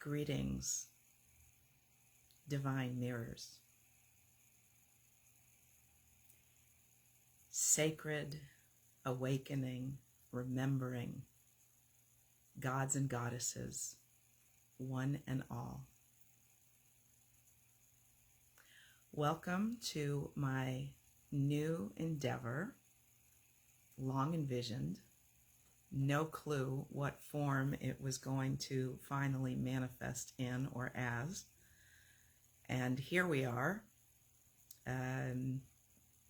Greetings, divine mirrors. Sacred awakening, remembering gods and goddesses, one and all. Welcome to my new endeavor, long envisioned. No clue what form it was going to finally manifest in or as. And here we are,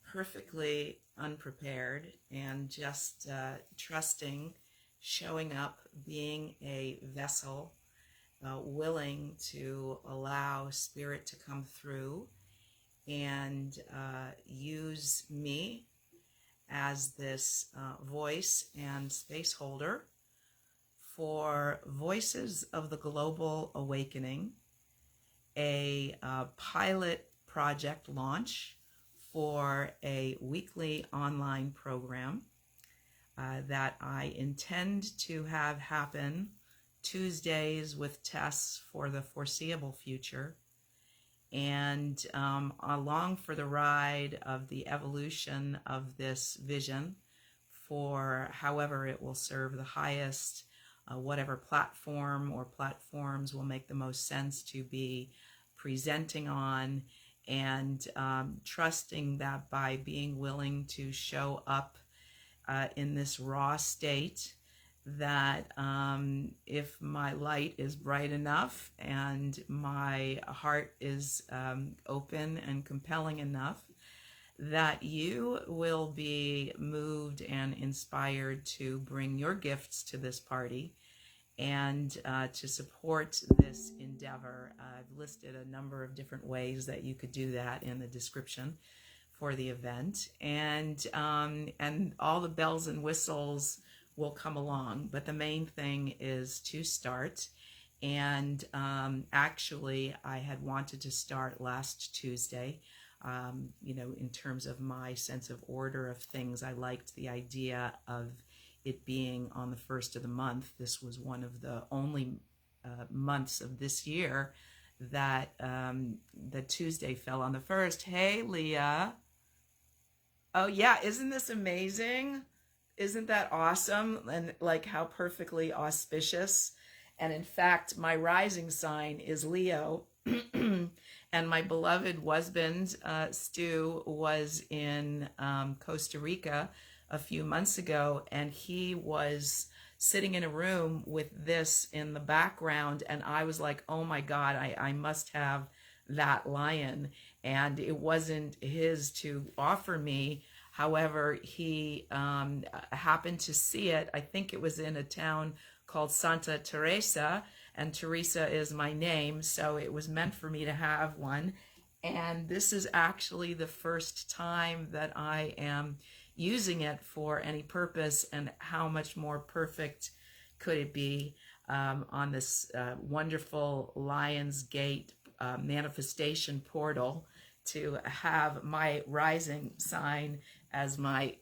perfectly unprepared and just trusting, showing up, being a vessel, willing to allow Spirit to come through and use me as this voice and space holder for Voices of the Global Awakening, a pilot project launch for a weekly online program that I intend to have happen Tuesdays with TES for the foreseeable future. And along for the ride of the evolution of this vision for however it will serve the highest, whatever platform or platforms will make the most sense to be presenting on, and trusting that by being willing to show up in this raw state, that if my light is bright enough and my heart is open and compelling enough, that you will be moved and inspired to bring your gifts to this party and to support this endeavor. I've listed a number of different ways that you could do that in the description for the event, and all the bells and whistles will come along, but the main thing is to start. And actually I had wanted to start last Tuesday. In terms of my sense of order of things, I liked the idea of it being on the first of the month. This was one of the only months of this year that the Tuesday fell on the first. Hey, Leah. Oh yeah, isn't this amazing? Isn't that awesome? And like how perfectly auspicious. And in fact, my rising sign is Leo. And my beloved husband, Stu, was in Costa Rica a few months ago, and he was sitting in a room with this in the background, and I was like, oh my God, I must have that lion. And it wasn't his to offer me. However, he happened to see it. I think it was in a town called Santa Teresa, and Teresa is my name, so it was meant for me to have one. And this is actually the first time that I am using it for any purpose, and how much more perfect could it be on this wonderful Lion's Gate manifestation portal to have my rising sign as my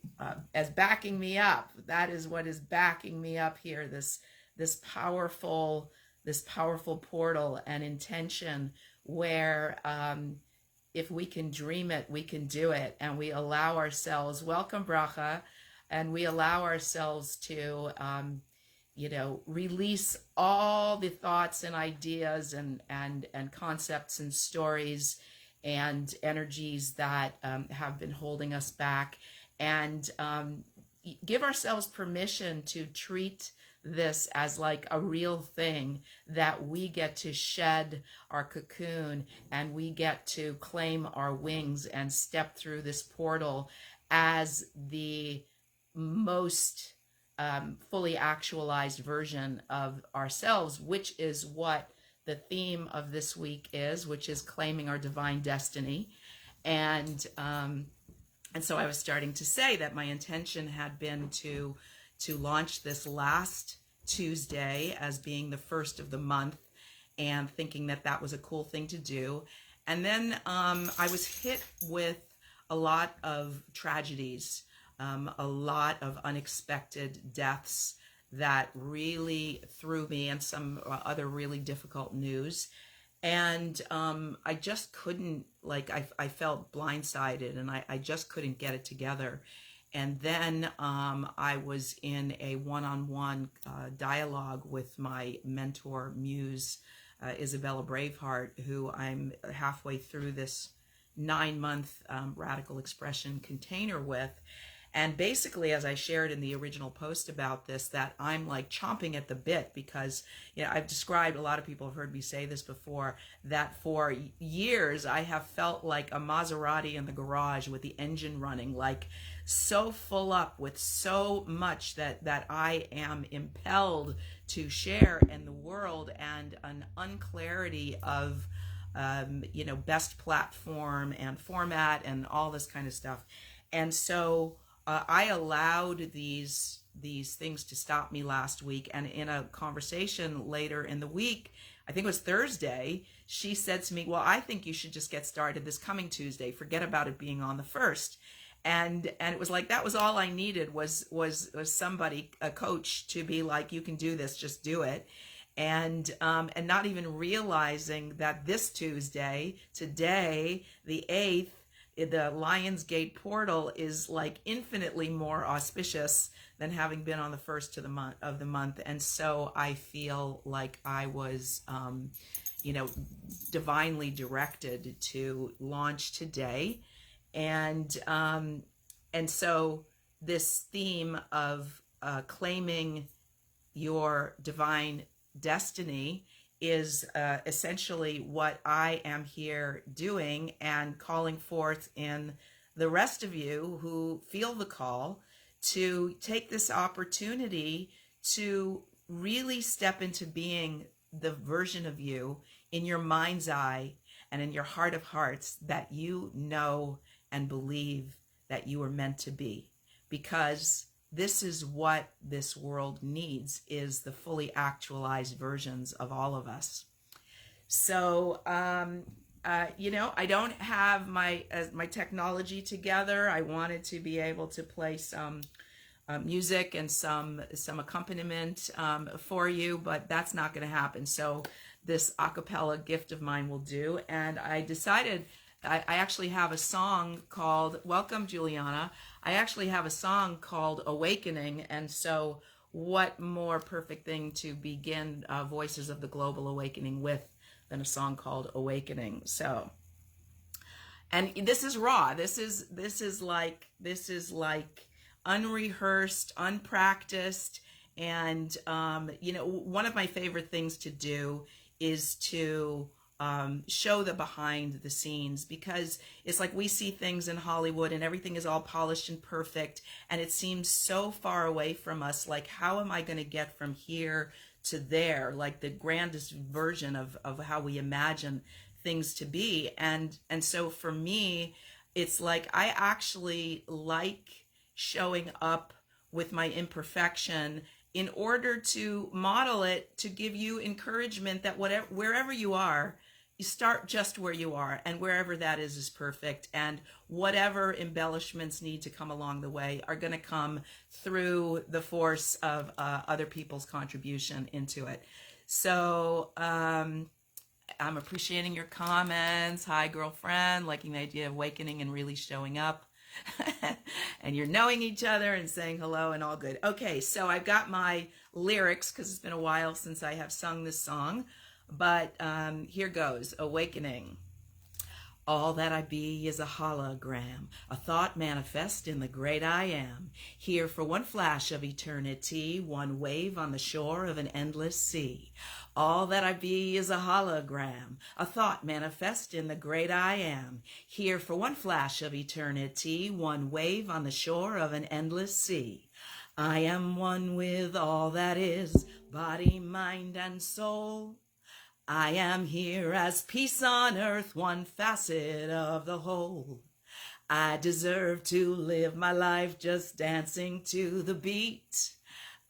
as backing me up. That is what is backing me up here, this powerful portal and intention where if we can dream it, we can do it. And we allow ourselves, welcome Bracha, and we allow ourselves to release all the thoughts and ideas and concepts and stories and energies that have been holding us back, and give ourselves permission to treat this as like a real thing, that we get to shed our cocoon and we get to claim our wings and step through this portal as the most fully actualized version of ourselves, which is what the theme of this week is, which is claiming our divine destiny. And so I was starting to say that my intention had been to launch this last Tuesday as being the first of the month, and thinking that that was a cool thing to do. And then I was hit with a lot of tragedies, a lot of unexpected deaths that really threw me, and some other really difficult news. And I just couldn't, like, I felt blindsided, and I just couldn't get it together. And then I was in a one-on-one dialogue with my mentor, Muse, Isabella Braveheart, who I'm halfway through this 9-month radical expression container with. And basically, as I shared in the original post about this, that I'm like chomping at the bit, because, you know, I've described, a lot of people have heard me say this before, that for years I have felt like a Maserati in the garage with the engine running, like so full up with so much that I am impelled to share in the world, and an unclarity of you know, best platform and format and all this kind of stuff. And so I allowed these things to stop me last week. And in a conversation later in the week, I think it was Thursday, she said to me, well, I think you should just get started this coming Tuesday. Forget about it being on the 1st. And it was like, that was all I needed, was somebody, a coach, to be like, you can do this, just do it. And not even realizing that this Tuesday, today, the 8th, the Lionsgate portal is like infinitely more auspicious than having been on the 1st of the month. And so I feel like I was, you know, divinely directed to launch today. And so this theme of claiming your divine destiny is essentially what I am here doing, and calling forth in the rest of you who feel the call to take this opportunity to really step into being the version of you in your mind's eye and in your heart of hearts that you know and believe that you are meant to be. Because this is what this world needs, is the fully actualized versions of all of us. So, you know, I don't have my technology together. I wanted to be able to play some music and some accompaniment for you, but that's not going to happen. So this a cappella gift of mine will do. And I decided, I actually have a song called, welcome Juliana, I actually have a song called Awakening. And so what more perfect thing to begin Voices of the Global Awakening with than a song called Awakening. So, and this is raw. This is like unrehearsed, unpracticed. And, you know, one of my favorite things to do is to show the behind the scenes, because it's like we see things in Hollywood and everything is all polished and perfect, and it seems so far away from us. Like, how am I going to get from here to there? Like the grandest version of how we imagine things to be. And so for me, it's like I actually like showing up with my imperfection in order to model it, to give you encouragement that wherever you are, you start just where you are, and wherever that is perfect. And whatever embellishments need to come along the way are going to come through the force of other people's contribution into it. So I'm appreciating your comments. Hi, girlfriend, liking the idea of awakening and really showing up. And you're knowing each other and saying hello and all good. Okay, so I've got my lyrics, because it's been a while since I have sung this song. But here goes. Awakening. All that I be is a hologram, a thought manifest in the great I am, here for one flash of eternity, one wave on the shore of an endless sea. All that I be is a hologram, a thought manifest in the great I am, here for one flash of eternity, one wave on the shore of an endless sea. I am one with all that is, body, mind, and soul. I am here as peace on earth, one facet of the whole. I deserve to live my life just dancing to the beat.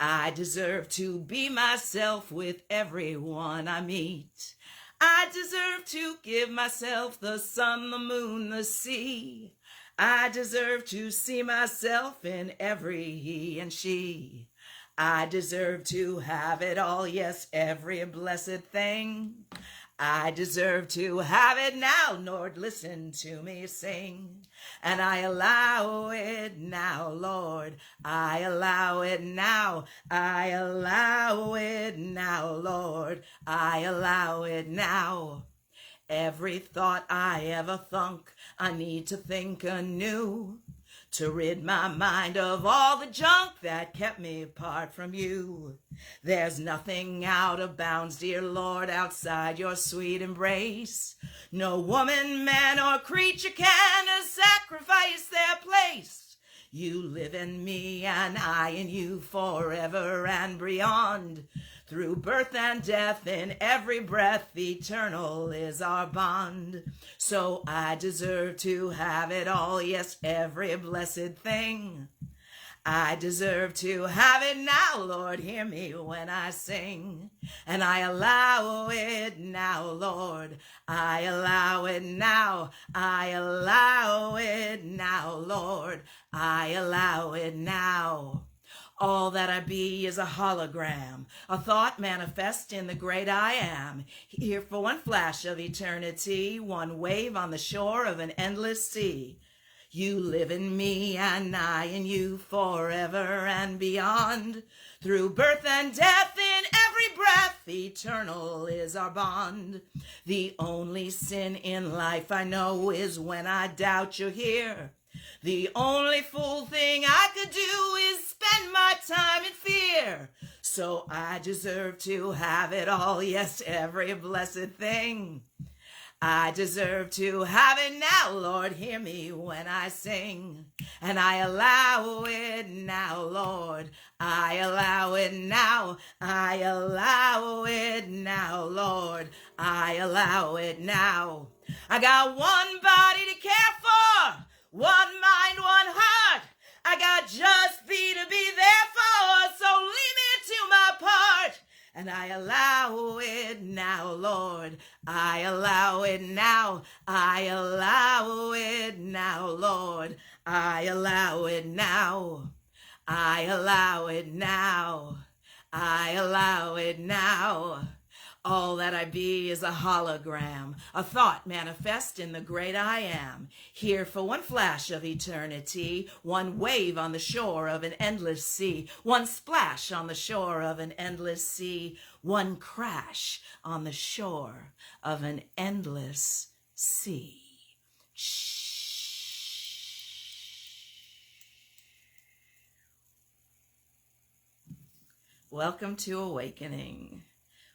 I deserve to be myself with everyone I meet. I deserve to give myself the sun, the moon, the sea. I deserve to see myself in every he and she. I deserve to have it all, yes, every blessed thing. I deserve to have it now, Lord, listen to me sing. And I allow it now, Lord, I allow it now. I allow it now, Lord, I allow it now. Every thought I ever thunk, I need to think anew, to rid my mind of all the junk that kept me apart from you. There's nothing out of bounds, dear Lord, outside your sweet embrace. No woman, man, or creature can sacrifice their place. You live in me and I in you forever and beyond. Through birth and death, in every breath, eternal is our bond. So I deserve to have it all, yes, every blessed thing. I deserve to have it now, Lord, hear me when I sing. And I allow it now, Lord, I allow it now. I allow it now, Lord, I allow it now. All that I be is a hologram, a thought manifest in the great I am, here for one flash of eternity, one wave on the shore of an endless sea. You live in me and I in you forever and beyond. Through birth and death, in every breath, eternal is our bond. The only sin in life I know is when I doubt you're here. The only fool thing I could do is spend my time in fear. So I deserve to have it all, yes, every blessed thing. I deserve to have it now, Lord, hear me when I sing. And I allow it now, Lord, I allow it now. I allow it now, Lord, I allow it now. I got one body to care for, one mind, one heart. I got just thee to be there for, so leave me to my part. And I allow it now, Lord, I allow it now. I allow it now, Lord, I allow it now. I allow it now. I allow it now. All that I be is a hologram, a thought manifest in the great I am, here for one flash of eternity, one wave on the shore of an endless sea, one splash on the shore of an endless sea, one crash on the shore of an endless sea. Shh. Welcome to Awakening.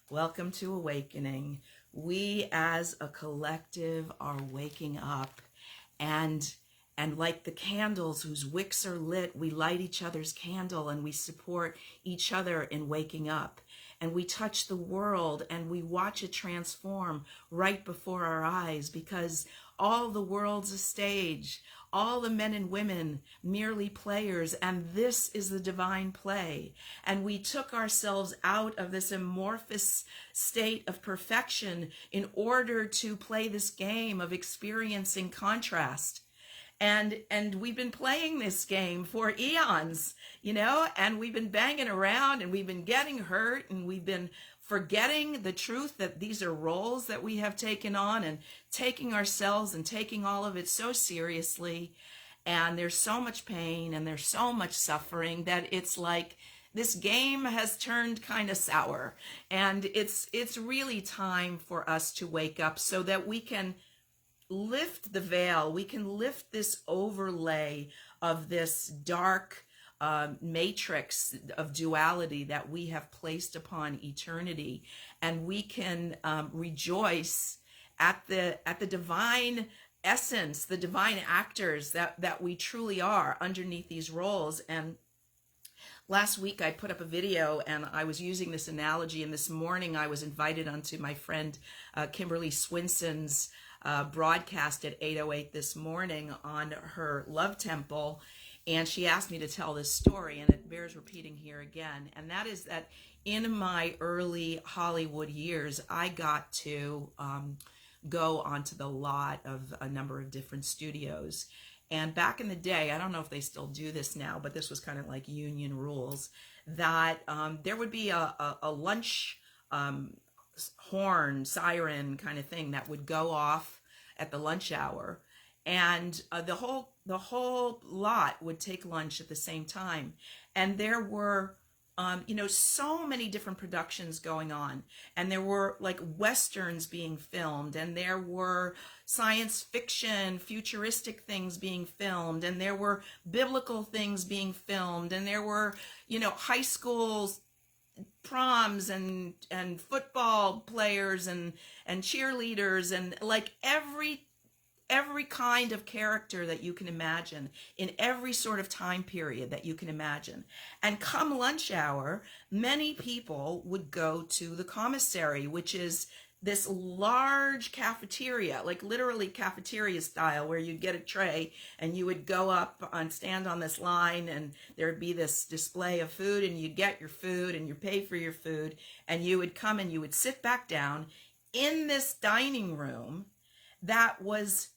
Welcome to Awakening. We as a collective are waking up, and like the candles whose wicks are lit, we light each other's candle and we support each other in waking up. And we touch the world and we watch it transform right before our eyes, because all the world's a stage. All the men and women merely players, and this is the divine play. And we took ourselves out of this amorphous state of perfection in order to play this game of experiencing contrast. And we've been playing this game for eons, you know, and we've been banging around and we've been getting hurt and we've been forgetting the truth that these are roles that we have taken on, and taking ourselves and taking all of it so seriously. And there's so much pain and there's so much suffering that it's like this game has turned kind of sour. And it's really time for us to wake up so that we can lift the veil. We can lift this overlay of this dark matrix of duality that we have placed upon eternity, and we can rejoice at the divine essence, the divine actors that we truly are underneath these roles. And last week I put up a video and I was using this analogy, and this morning I was invited onto my friend Kimberly Swinson's broadcast at 8:08 this morning on her Love Temple. And she asked me to tell this story, and it bears repeating here again. And that is that in my early Hollywood years, I got to go onto the lot of a number of different studios. And back in the day, I don't know if they still do this now, but this was kind of like union rules. that there would be a lunch horn, siren kind of thing that would go off at the lunch hour, and the whole lot would take lunch at the same time, and there were so many different productions going on, and there were like westerns being filmed, and there were science fiction, futuristic things being filmed, and there were biblical things being filmed, and there were, high school proms and football players and cheerleaders, and like every kind of character that you can imagine in every sort of time period that you can imagine. And come lunch hour, many people would go to the commissary, which is this large cafeteria, like literally cafeteria style, where you'd get a tray and you would go up and stand on this line, and there'd be this display of food, and you'd get your food and you pay for your food, and you would come and you would sit back down in this dining room that was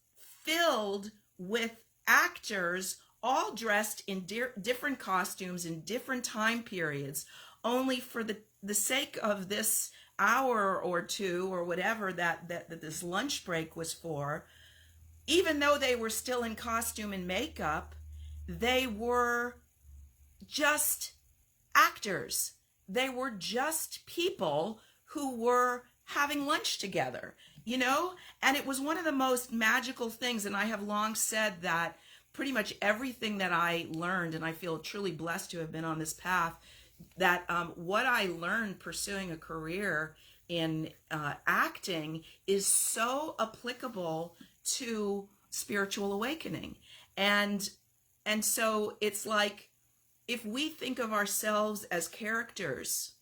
filled with actors all dressed in different costumes in different time periods, only for the sake of this hour or two or whatever that this lunch break was for. Even though they were still in costume and makeup, they were just actors. They were just people who were having lunch together, and it was one of the most magical things. And I have long said that pretty much everything that I learned, and I feel truly blessed to have been on this path, that what I learned pursuing a career in acting is so applicable to spiritual awakening. And so it's like, if we think of ourselves as characters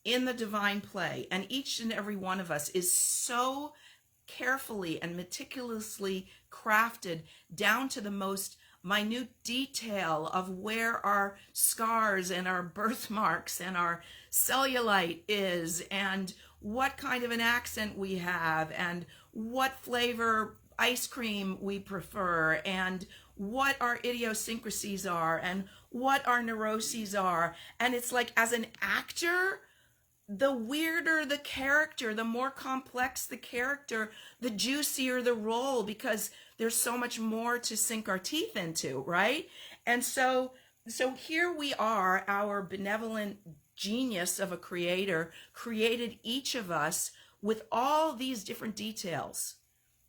in the divine play, and each and every one of us is so carefully and meticulously crafted down to the most minute detail of where our scars and our birthmarks and our cellulite is, and what kind of an accent we have, and what flavor ice cream we prefer, and what our idiosyncrasies are, and what our neuroses are. And it's like, as an actor, the weirder the character, the more complex the character, the juicier the role, because there's so much more to sink our teeth into, right? And so here we are, our benevolent genius of a creator created each of us with all these different details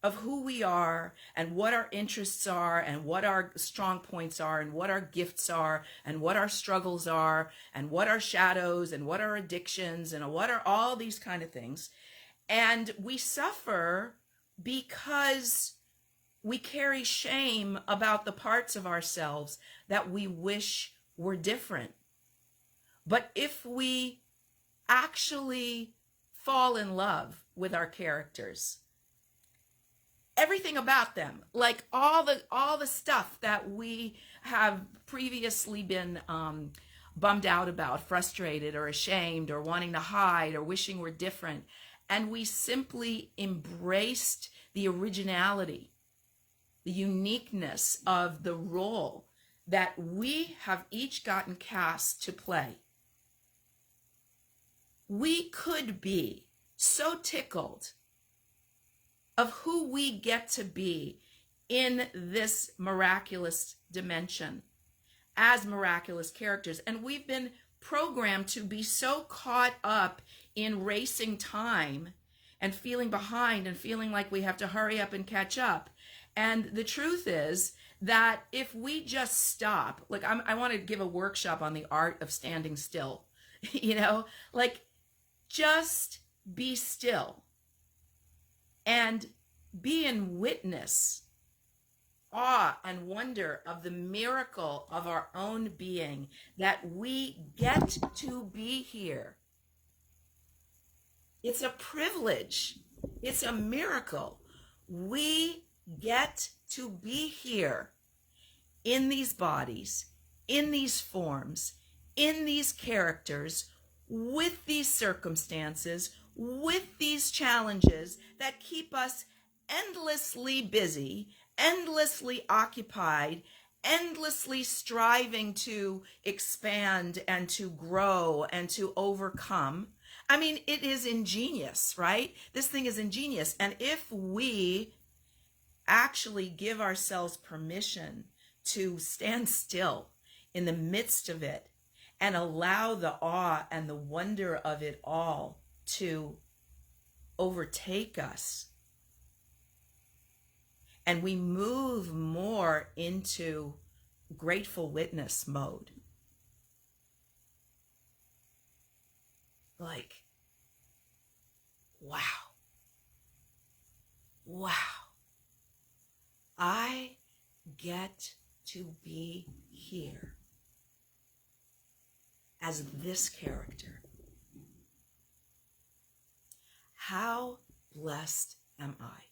of who we are, and what our interests are, and what our strong points are, and what our gifts are, and what our struggles are, and what our shadows, and what our addictions, and what are all these kind of things. And we suffer because we carry shame about the parts of ourselves that we wish were different. But if we actually fall in love with our characters, everything about them, like all the stuff that we have previously been bummed out about, frustrated or ashamed or wanting to hide or wishing we're different, and we simply embraced the originality, the uniqueness of the role that we have each gotten cast to play, we could be so tickled of who we get to be in this miraculous dimension as miraculous characters. And we've been programmed to be so caught up in racing time and feeling behind and feeling like we have to hurry up and catch up. And the truth is that if we just stop, like I want to give a workshop on the art of standing still, like just be still and be in witness, awe and wonder of the miracle of our own being, that we get to be here. It's a privilege. It's a miracle. We get to be here in these bodies, in these forms, in these characters, with these circumstances, with these challenges that keep us endlessly busy, endlessly occupied, endlessly striving to expand and to grow and to overcome. I mean, it is ingenious, right? This thing is ingenious. And if we actually give ourselves permission to stand still in the midst of it and allow the awe and the wonder of it all to overtake us, and we move more into grateful witness mode, like, wow, wow, I get to be here as this character. How blessed am I?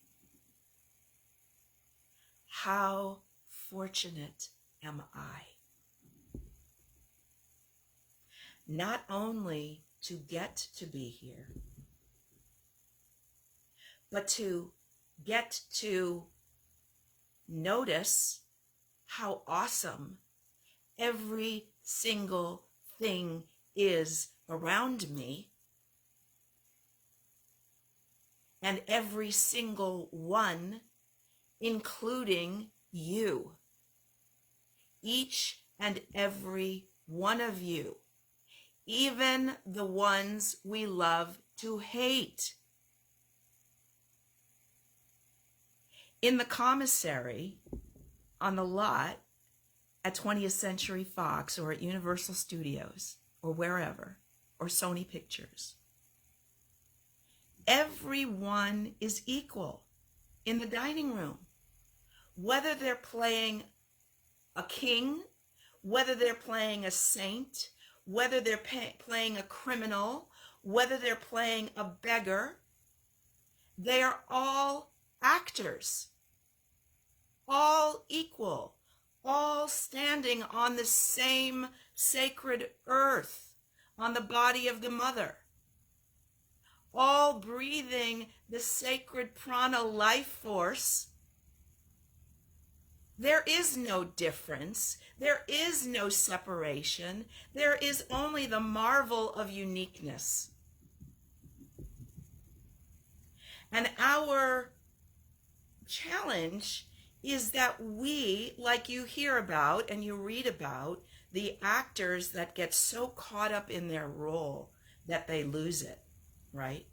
How fortunate am I? Not only to get to be here, but to get to notice how awesome every single thing is around me, and every single one, including you. Each and every one of you, even the ones we love to hate. In the commissary on the lot at 20th Century Fox or at Universal Studios or wherever, or Sony Pictures, everyone is equal in the dining room. Whether they're playing a king, whether they're playing a saint, whether they're playing a criminal, whether they're playing a beggar, they are all actors, all equal, all standing on the same sacred earth, on the body of the mother, all breathing the sacred prana life force. There is no difference. There is no separation. There is only the marvel of uniqueness. And our challenge is that we, like you hear about and you read about, the actors that get so caught up in their role that they lose it, right?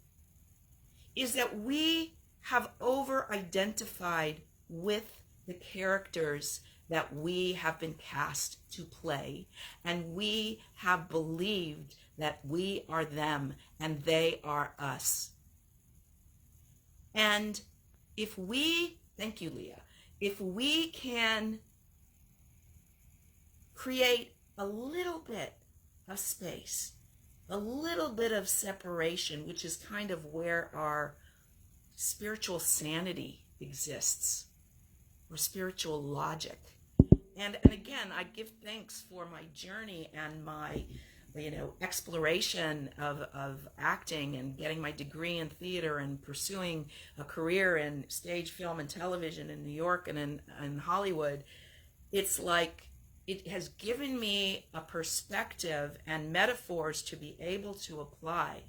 Is that we have over-identified with the characters that we have been cast to play, and we have believed that we are them and they are us. And if we, thank you, Leah, if we can create a little bit of space, a little bit of separation, which is kind of where our spiritual sanity exists, or spiritual logic. And again, I give thanks for my journey and my, exploration of acting and getting my degree in theater and pursuing a career in stage, film, and television in New York and in Hollywood. It's like it has given me a perspective and metaphors to be able to apply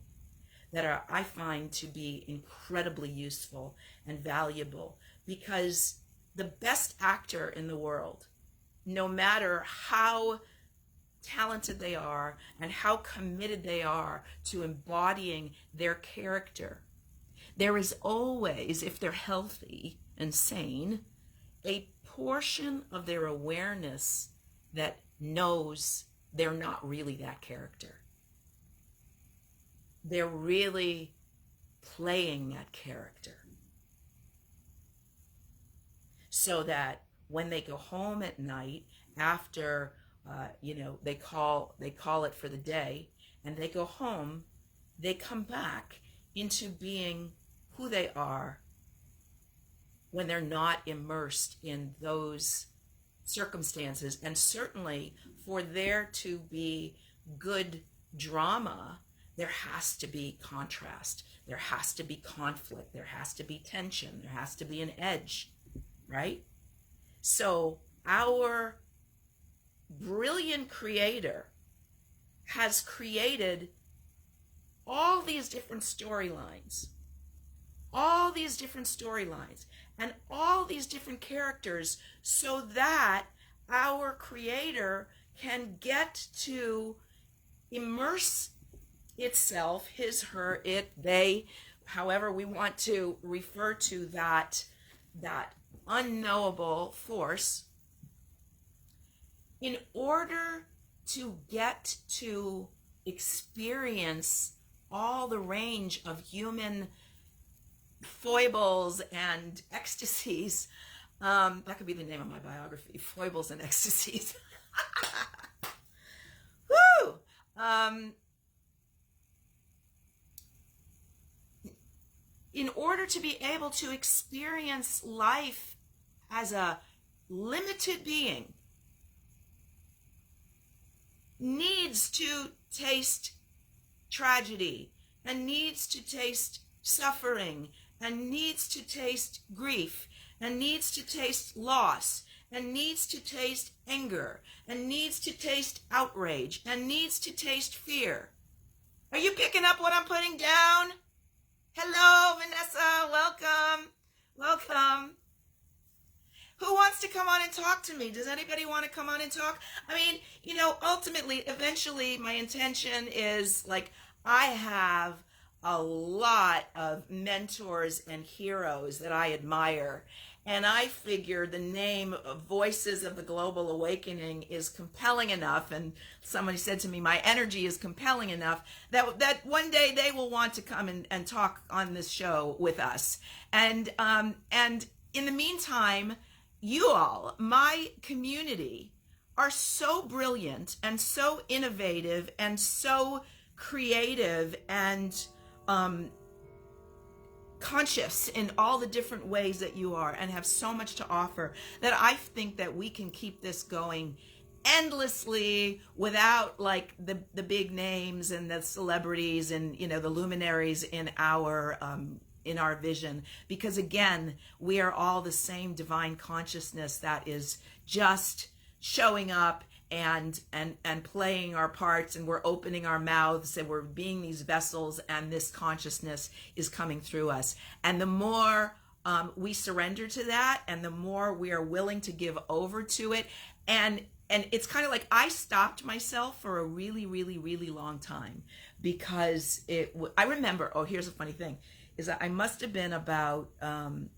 that I find to be incredibly useful and valuable, because the best actor in the world, no matter how talented they are and how committed they are to embodying their character, there is always, if they're healthy and sane, a portion of their awareness that knows they're not really that character. They're really playing that character. So that when they go home at night after, they call it for the day, and they go home, they come back into being who they are when they're not immersed in those circumstances. And certainly for there to be good drama, there has to be contrast, there has to be conflict, there has to be tension, there has to be an edge, right? So our brilliant creator has created all these different storylines, and all these different characters, so that our creator can get to immerse itself, his, her, it, they, however we want to refer to that unknowable force, in order to get to experience all the range of human foibles and ecstasies. That could be the name of my biography, Foibles and Ecstasies. Woo! In order to be able to experience life as a limited being, needs to taste tragedy, and needs to taste suffering, and needs to taste grief, and needs to taste loss, and needs to taste anger, and needs to taste outrage, and needs to taste fear. Are you picking up what I'm putting down? Hello, Vanessa. Welcome. Welcome. Who wants to come on and talk to me? Does anybody want to come on and talk? I mean, ultimately, eventually, my intention is, like, I have a lot of mentors and heroes that I admire. And I figure the name of Voices of the Global Awakening is compelling enough, and somebody said to me, my energy is compelling enough, that one day they will want to come and talk on this show with us. And in the meantime, you all, my community, are so brilliant and so innovative and so creative and conscious in all the different ways that you are, and have so much to offer, that I think that we can keep this going endlessly without, like, the big names and the celebrities and the luminaries in our vision, because again, we are all the same divine consciousness that is just showing up and playing our parts, and we're opening our mouths, and we're being these vessels, and this consciousness is coming through us. And the more we surrender to that, and the more we are willing to give over to it, and it's kind of like I stopped myself for a really, really, really long time, because I remember, here's a funny thing, is that I must have been about, 10,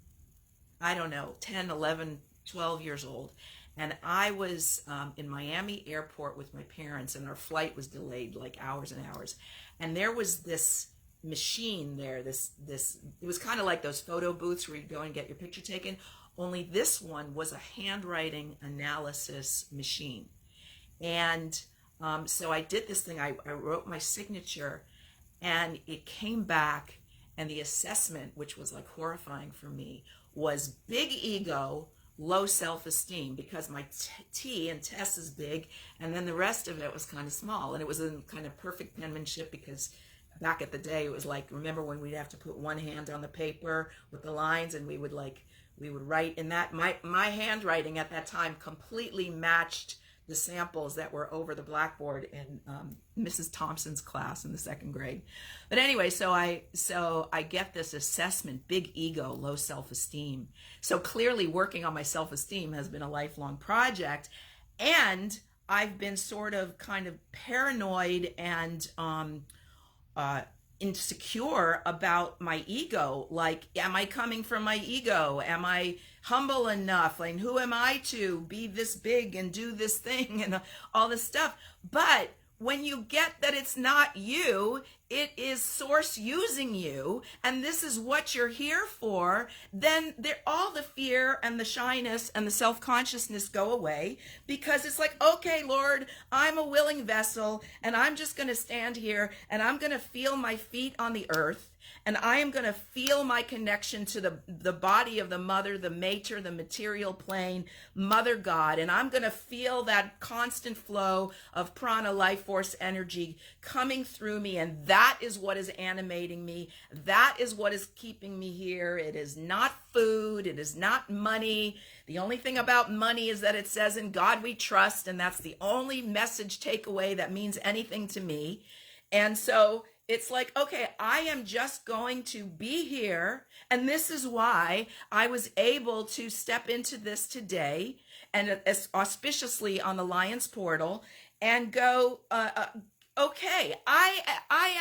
11, 12 years old. And I was in Miami airport with my parents, and our flight was delayed like hours and hours. And there was this machine there, it was kind of like those photo booths where you go and get your picture taken, only this one was a handwriting analysis machine. And so I did this thing, I wrote my signature, and it came back, and the assessment, which was like horrifying for me, was big ego, low self-esteem, because my T in TES is big, and then the rest of it was kind of small. And it was in kind of perfect penmanship, because back at the day, it was like, remember when we'd have to put one hand on the paper with the lines, and we would write in that. My handwriting at that time completely matched the samples that were over the blackboard in Mrs. Thompson's class in the second grade. But anyway, so I get this assessment, big ego, low self-esteem. So clearly working on my self-esteem has been a lifelong project, and I've been sort of kind of paranoid and insecure about my ego. Like, am I coming from my ego? Am I humble enough? Like, who am I to be this big and do this thing and all this stuff? But when you get that it's not you, it is source using you, and this is what you're here for, then all the fear and the shyness and the self-consciousness go away, because it's like, okay, Lord, I'm a willing vessel, and I'm just going to stand here, and I'm going to feel my feet on the earth, And I am going to feel my connection to the body of the mother, the mater, the material plane, Mother God. And I'm going to feel that constant flow of prana, life force energy coming through me. And that is what is animating me. That is what is keeping me here. It is not food. It is not money. The only thing about money is that it says in God we trust. And that's the only message takeaway that means anything to me. And so it's like, okay, I am just going to be here. And this is why I was able to step into this today and auspiciously on the Lion's Portal and go, okay, I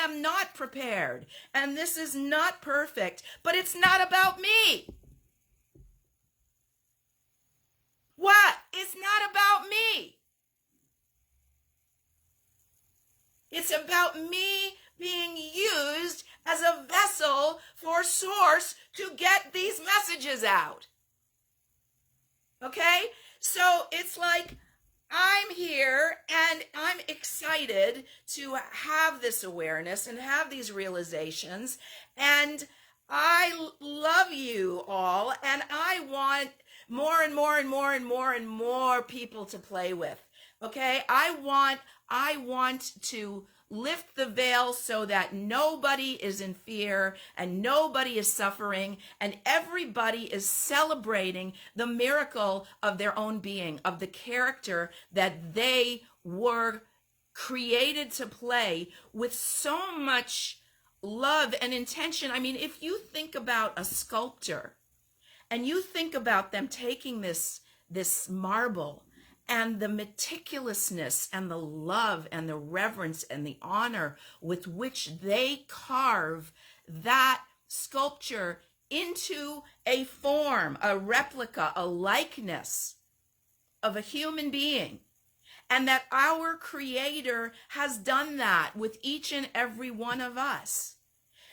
am not prepared. And this is not perfect, but it's not about me. What? It's not about me. It's about me being used as a vessel for Source to get these messages out. Okay? So it's like I'm here and I'm excited to have this awareness and have these realizations. And I love you all. And I want more and more and more and more and more people to play with. Okay? I want to lift the veil so that nobody is in fear and nobody is suffering and everybody is celebrating the miracle of their own being, of the character that they were created to play with so much love and intention. I mean, if you think about a sculptor and you think about them taking this marble and the meticulousness and the love and the reverence and the honor with which they carve that sculpture into a form, a replica, a likeness of a human being. And that our Creator has done that with each and every one of us.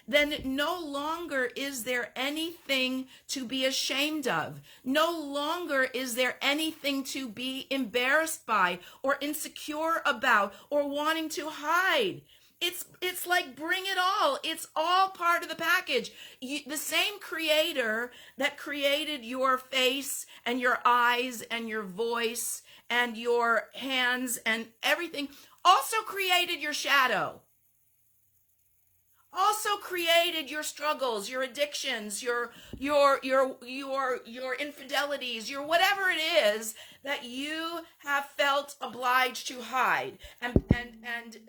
Then no longer is there anything to be ashamed of. No longer is there anything to be embarrassed by or insecure about or wanting to hide. It's like bring it all. It's all part of the package. The same Creator that created your face and your eyes and your voice and your hands and everything also created your shadow. Also created your struggles, your addictions, your infidelities, your whatever it is that you have felt obliged to hide and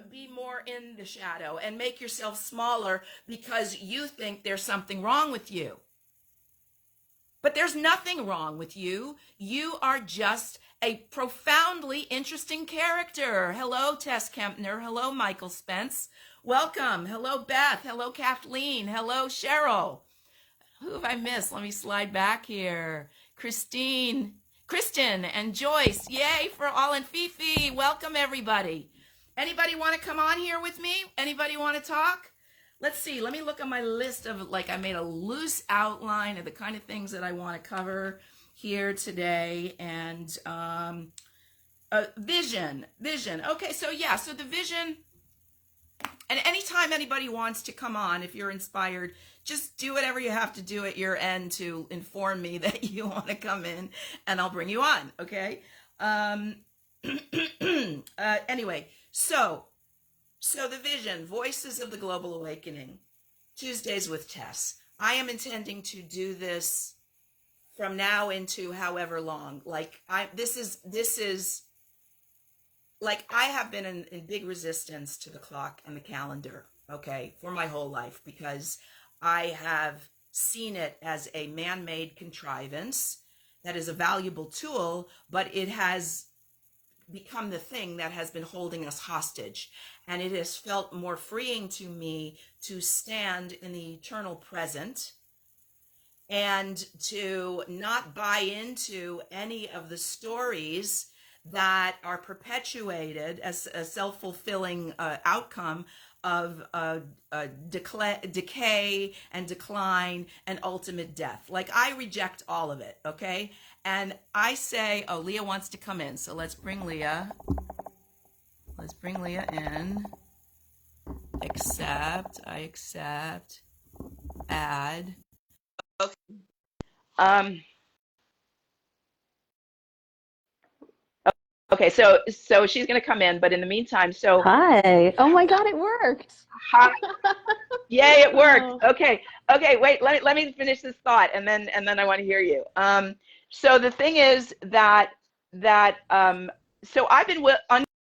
be more in the shadow and make yourself smaller because you think there's something wrong with you. But there's nothing wrong with you. You are just a profoundly interesting character. Hello, Tess Kempner. Hello, Michael Spence. Welcome. Hello, Beth. Hello, Kathleen. Hello, Cheryl. Who have I missed? Let me slide back here. Kristen, and Joyce. Yay for all, and Fifi. Welcome, everybody. Anybody want to come on here with me? Anybody want to talk? Let's see. Let me look at my list of, I made a loose outline of the kind of things that I want to cover here today. And vision. Okay, so the vision. And anytime anybody wants to come on, if you're inspired, just do whatever you have to do at your end to inform me that you want to come in, and I'll bring you on, okay? Anyway, so the vision, Voices of the Global Awakening, Tuesdays with Tess. I am intending to do this from now into however long. This is I have been in big resistance to the clock and the calendar, okay, for my whole life, because I have seen it as a man-made contrivance that is a valuable tool, but it has become the thing that has been holding us hostage. And it has felt more freeing to me to stand in the eternal present and to not buy into any of the stories that are perpetuated as a self-fulfilling outcome of decay and decline and ultimate death. I reject all of it, okay? And I say, oh, Leah wants to come in, so let's bring Leah. Let's bring Leah in. I accept. add. Okay. Um, okay, so she's going to come in, but in the meantime, so Hi. Oh my God, it worked. hi, yay, it worked. Oh, Okay, okay, wait, let me finish this thought, and then I want to hear you. So the thing is that so I've been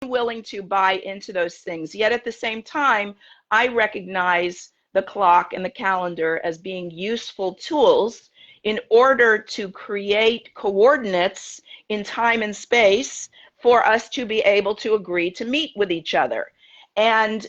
unwilling to buy into those things. Yet at the same time, I recognize the clock and the calendar as being useful tools in order to create coordinates in time and space for us to be able to agree to meet with each other. And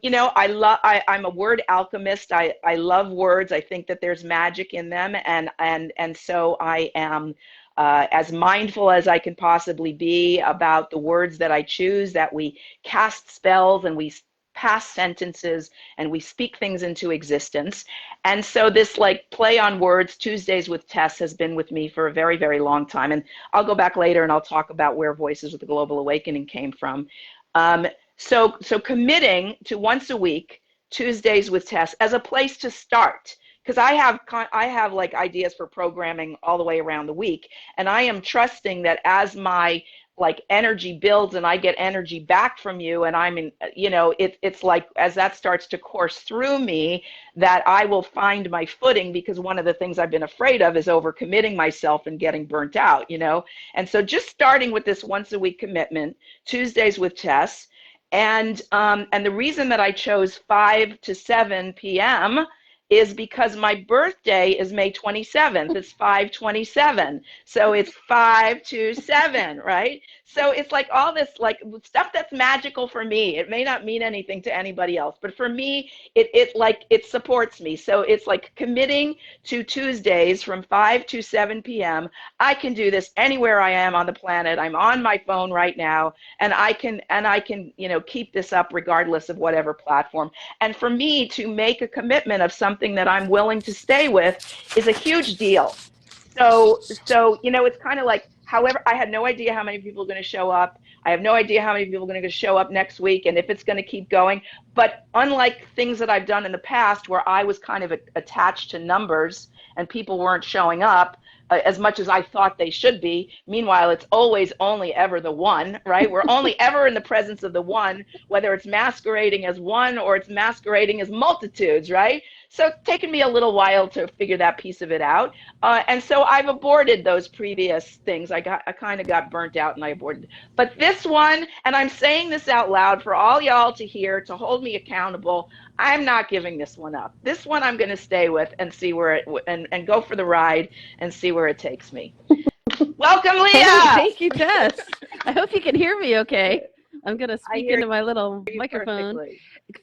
you know, I'm a word alchemist. I love words. I think that there's magic in them, and so I am as mindful as I can possibly be about the words that I choose. That we cast spells and we pass sentences and we speak things into existence. And so this like play on words, Tuesdays with Tess, has been with me for a very, very long time. And I'll go back later and I'll talk about where Voices with the Global Awakening came from. Um, so committing to once a week, Tuesdays with Tess, as a place to start, because I have like ideas for programming all the way around the week, and I am trusting that as my like energy builds and I get energy back from you, and I'm in, you know, it's like as that starts to course through me, that I will find my footing, because one of the things I've been afraid of is overcommitting myself and getting burnt out, you know. And so just starting with this once a week commitment, Tuesdays with Tess. And the reason that I chose 5 to 7 p.m. is because my birthday is May 27th. It's 5/27. So it's 5 to 7, right? So it's like all this like stuff that's magical for me. It may not mean anything to anybody else, but for me, it like it supports me. So it's like committing to Tuesdays from 5 to 7 p.m. I can do this anywhere I am on the planet. I'm on my phone right now, and I can, you know, keep this up regardless of whatever platform. And for me to make a commitment of something that I'm willing to stay with is a huge deal. So you know, it's kind of like, however, I had no idea how many people are going to show up. I have no idea how many people are going to show up next week and if it's going to keep going. But unlike things that I've done in the past where I was kind of attached to numbers and people weren't showing up as much as I thought they should be. Meanwhile, it's always only ever the one, right? We're only ever in the presence of the one, whether it's masquerading as one or it's masquerading as multitudes, right? So it's taken me a little while to figure that piece of it out. And so I've aborted those previous things. I kind of got burnt out and I aborted. But this one, and I'm saying this out loud for all y'all to hear, to hold me accountable, I'm not giving this one up. This one I'm going to stay with and see where it, and go for the ride and see where it takes me. Welcome, hey, Leah. thank you, Tess. I hope you can hear me okay. I'm going to I speak hear into my little you microphone. perfectly.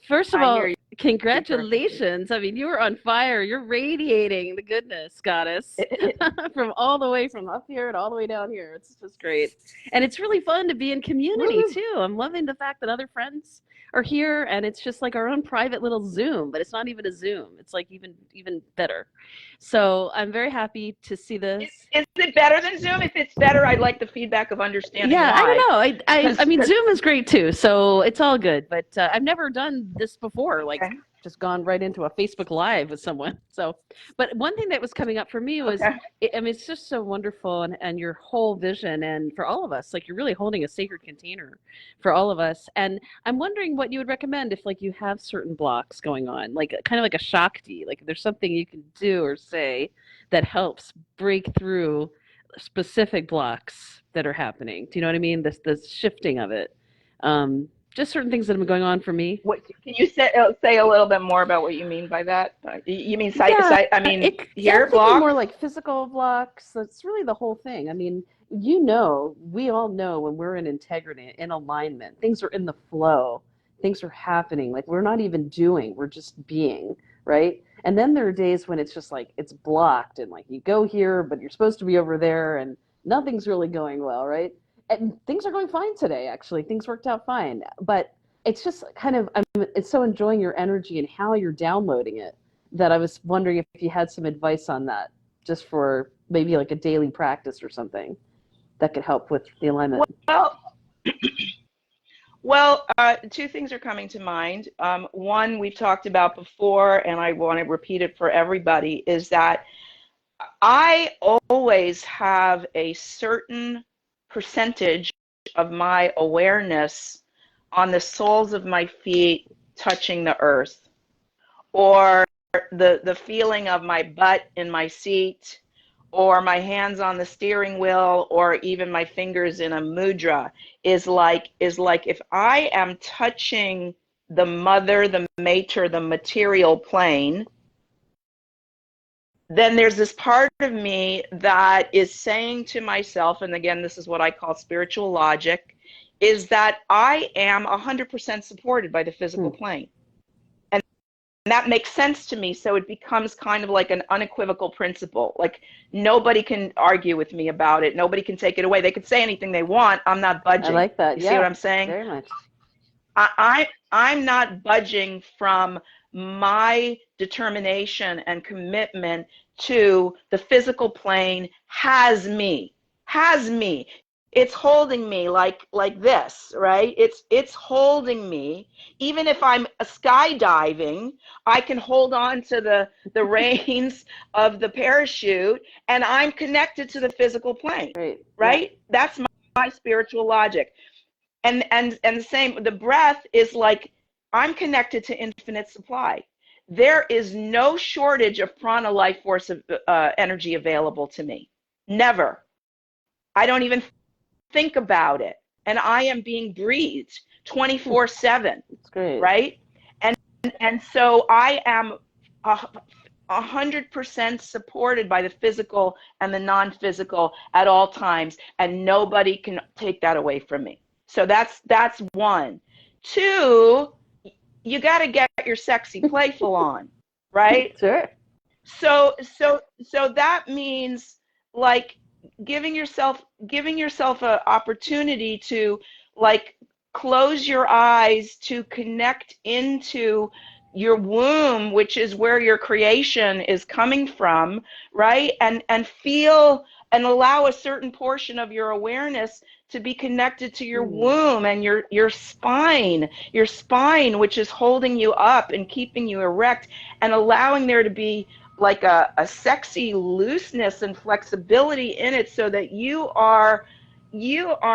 First of I hear all, you perfectly. congratulations. I mean, you are on fire. You're radiating the goodness, goddess, from all the way from up here and all the way down here. It's just great. And it's really fun to be in community, Woo-hoo. too. I'm loving the fact that other friends are here and it's just like our own private little Zoom, but it's not even a Zoom. It's like even better. So I'm very happy to see this. Is it better than Zoom? If it's better, I'd like the feedback of understanding Yeah, I don't why. know. I Because, mean, Zoom is great too, so it's all good. But I've never done this before, like okay, just gone right into a Facebook Live with someone. So, but one thing that was coming up for me was, okay. I mean, it's just so wonderful, and your whole vision, and for all of us, like you're really holding a sacred container for all of us. And I'm wondering what you would recommend if, like, you have certain blocks going on, like kind of like a Shakti, like if there's something you can do or say that helps break through specific blocks that are happening. Do you know what I mean? This shifting of it. Just certain things that have been going on for me. What can you say a little bit more about what you mean by that? You mean Yeah, I mean I'm here thinking more blocks? like physical blocks. That's really the whole thing. I mean, you know, we all know when we're in integrity, in alignment, things are in the flow, things are happening. Like we're not even doing, we're just being, right? And then there are days when it's just like it's blocked and like you go here, but you're supposed to be over there and nothing's really going well, right? And things are going fine today, actually. Things worked out fine. But it's just kind of, it's so enjoying your energy and how you're downloading it that I was wondering if you had some advice on that, just for maybe like a daily practice or something that could help with the alignment. Well, Well, two things are coming to mind. One we've talked about before, and I want to repeat it for everybody, is that I always have a certain percentage of my awareness on the soles of my feet touching the earth, or the feeling of my butt in my seat, or my hands on the steering wheel, or even my fingers in a mudra is like if I am touching the mother, the mater, the material plane, then there's this part of me that is saying to myself, and again, this is what I call spiritual logic, is that I am 100% supported by the physical plane. And that makes sense to me, so it becomes kind of like an unequivocal principle. Like, nobody can argue with me about it. Nobody can take it away. They could say anything they want. I'm not budging. I like that. You Yeah, see what I'm saying? very much. I'm not budging from my determination and commitment to the physical plane has me. It's holding me like this, right? It's holding me. Even if I'm skydiving, I can hold on to the reins of the parachute, and I'm connected to the physical plane, Great. right? Yeah. That's my spiritual logic. And the same, the breath is like, I'm connected to infinite supply. There is no shortage of prana, life force, energy available to me. Never. I don't even think about it. And I am being breathed 24/7. It's great. Right? And so I am 100% supported by the physical and the non-physical at all times, and nobody can take that away from me. So that's one. Two, you got to get your sexy playful on, right? Sure. So that means like giving yourself an opportunity to like close your eyes to connect into your womb, which is where your creation is coming from, right? And feel and allow a certain portion of your awareness to be connected to your womb and your spine, which is holding you up and keeping you erect, and allowing there to be like a sexy looseness and flexibility in it, so that you are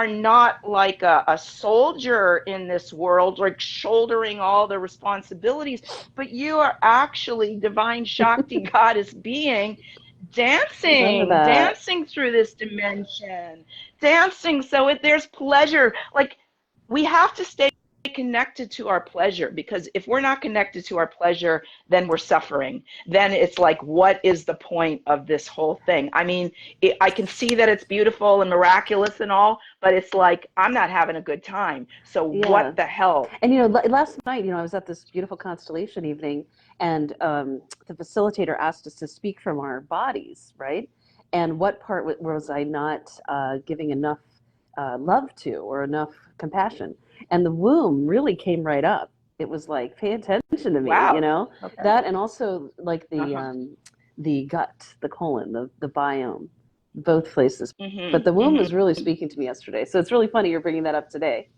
not like a soldier in this world, like shouldering all the responsibilities, but you are actually divine Shakti goddess being, dancing through this dimension, dancing. So there's pleasure. Like, we have to stay connected to our pleasure, because if we're not connected to our pleasure, then we're suffering. Then it's like, what is the point of this whole thing? I mean, I can see that it's beautiful and miraculous and all, but it's like, I'm not having a good time. So what the hell? And last night, I was at this beautiful constellation evening, and the facilitator asked us to speak from our bodies, right? And what part was I not giving enough love to, or enough compassion? And the womb really came right up. It was like, pay attention to me, Wow. Okay. That, and also like the gut, the colon, the biome, both places. But the womb was really speaking to me yesterday. So it's really funny you're bringing that up today.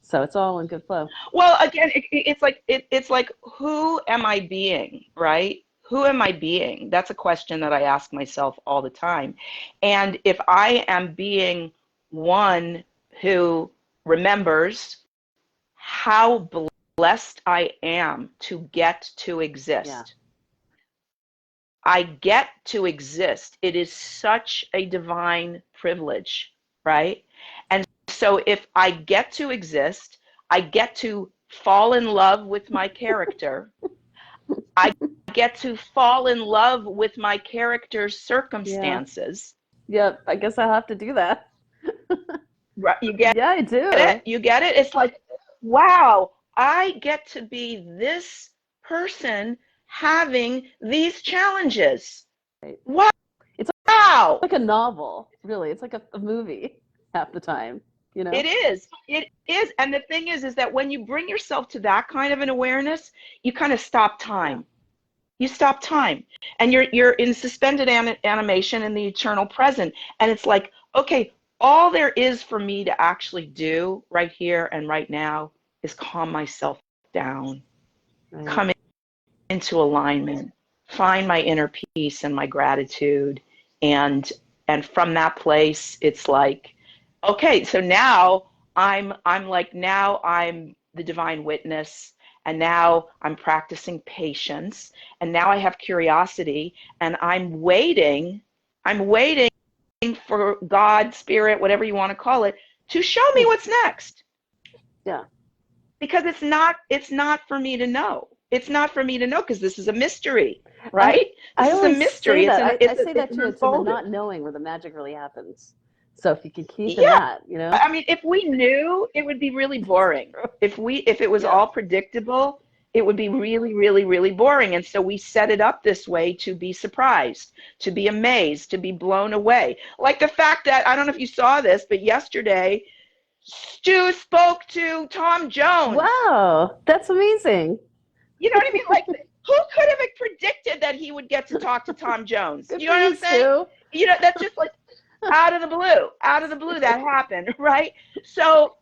So it's all in good flow. Well, again, it's like, who am I being, right? Who am I being? That's a question that I ask myself all the time. And if I am being one who remembers how blessed I am to get to exist. Yeah. I get to exist. It is such a divine privilege, right? And so if I get to exist, I get to fall in love with my character. I get to fall in love with my character's circumstances. Yep, I guess I'll have to do that. Right, you get Yeah, I do. it? You get it? It's like, wow, I get to be this person having these challenges. Right. Wow. It's like a novel, really. It's like a movie half the time, It is. It is. And the thing is that when you bring yourself to that kind of an awareness, you kind of stop time. You stop time. And you're in suspended animation in the eternal present. And it's like, okay, all there is for me to actually do right here and right now is calm myself down, Right. come into alignment, find my inner peace and my gratitude, and from that place, it's like, okay, so now I'm the divine witness, and now I'm practicing patience, and now I have curiosity, and I'm waiting for God, spirit, whatever you want to call it, to show me what's next. Yeah. Because it's not for me to know. It's not for me to know because this is a mystery, right? I This is a always mystery. say that. I say that It's too. It's in the unfolded. not knowing where the magic really happens. So if you can keep in Yeah. that, you know. I mean, if we knew, it would be really boring. If it was Yeah. all predictable, it would be really, really, really boring. And so we set it up this way to be surprised, to be amazed, to be blown away. Like the fact that, I don't know if you saw this, but yesterday, Stu spoke to Tom Jones. Wow, that's amazing. You know what I mean? Like, who could have predicted that he would get to talk to Tom Jones? Good You for know what you, I'm saying? Stu. You know, that's just like out of the blue that happened, right? So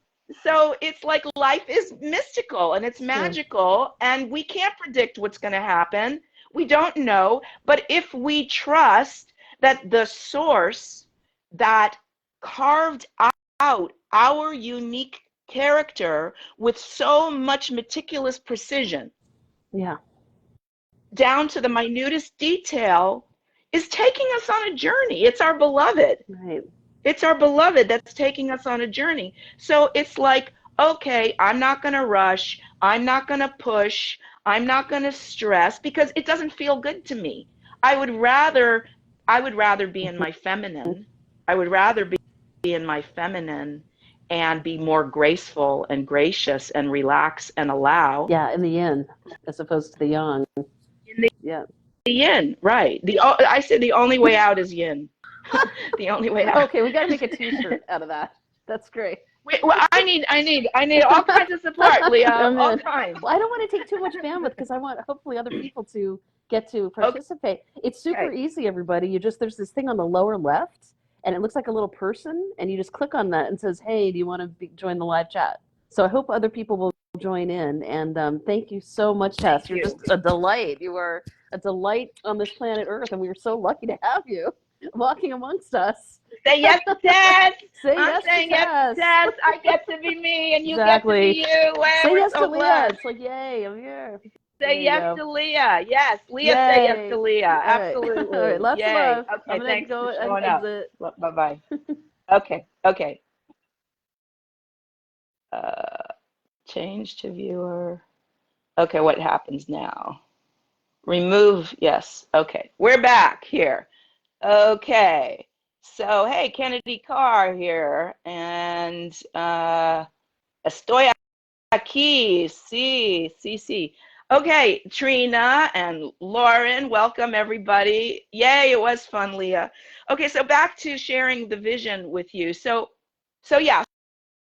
it's like life is mystical and it's magical, and we can't predict what's going to happen. We don't know, but if we trust that the source that carved out our unique character with so much meticulous precision, Yeah. down to the minutest detail, is taking us on a journey. It's our beloved. Right. It's our beloved that's taking us on a journey. So it's like, okay, I'm not going to rush. I'm not going to push. I'm not going to stress because it doesn't feel good to me. I would rather be in my feminine. I would rather be in my feminine and be more graceful and gracious and relax and allow. Yeah, in the yin, as opposed to the yang. In the Yeah. yin, right. I said the only way out is yin. The only way out. Okay, we got to make a T-shirt out of that. That's great. Well, I need all kinds of support, Leah. I'm All in. kinds. Well, I don't want to take too much bandwidth because I want hopefully other people to get to participate. It's super easy, everybody. There's this thing on the lower left, and it looks like a little person, and you just click on that and says, "Hey, do you want to join the live chat?" So I hope other people will join in. And thank you so much, Tess. You're just a delight. You are a delight on this planet Earth, and we are so lucky to have you walking amongst us. Say yes to Tess. Say I'm yes saying to yes to Tess. I get to be me, and you Exactly. get to be you. Wow, Say we're yes so to Leah. blessed. It's like, yay, I'm here. Say yes to Leah. Yes, Leah. Yay. Say yes to Leah. All right. Absolutely. All right, lots Yay. of love. Okay, I'm gonna thanks go for and showing up. exit. Bye-bye. Okay. Change to viewer. Okay, what happens now? Remove, yes. Okay, we're back here. Okay, so hey, Kennedy Carr here, and estoy aquí, sí. Okay, Trina and Lauren, welcome everybody. Yay, it was fun, Leah. Okay, so back to sharing the vision with you. So yeah.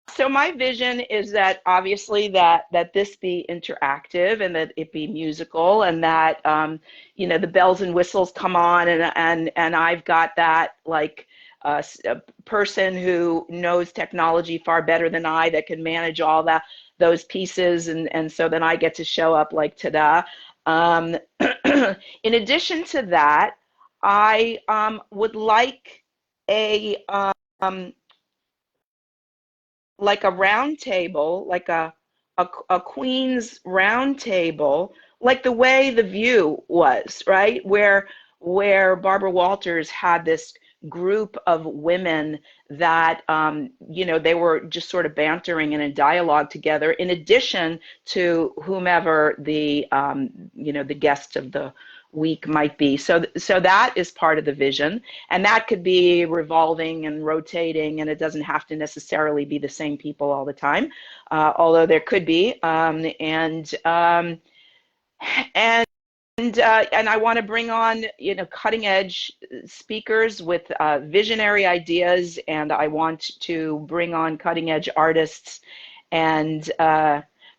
So my vision is that obviously that this be interactive and that it be musical, and that the bells and whistles come on, and I've got that like a person who knows technology far better than I that can manage all those pieces, and so then I get to show up like ta-da. In addition to that, I would like a round table, like a queen's round table, like the way The View was, right? Where Barbara Walters had this group of women that they were just sort of bantering and in dialogue together, in addition to whomever the the guest of the week might be. So that is part of the vision, and that could be revolving and rotating, and it doesn't have to necessarily be the same people all the time, although there could be. And I want to bring on cutting edge speakers with visionary ideas, and I want to bring on cutting edge artists and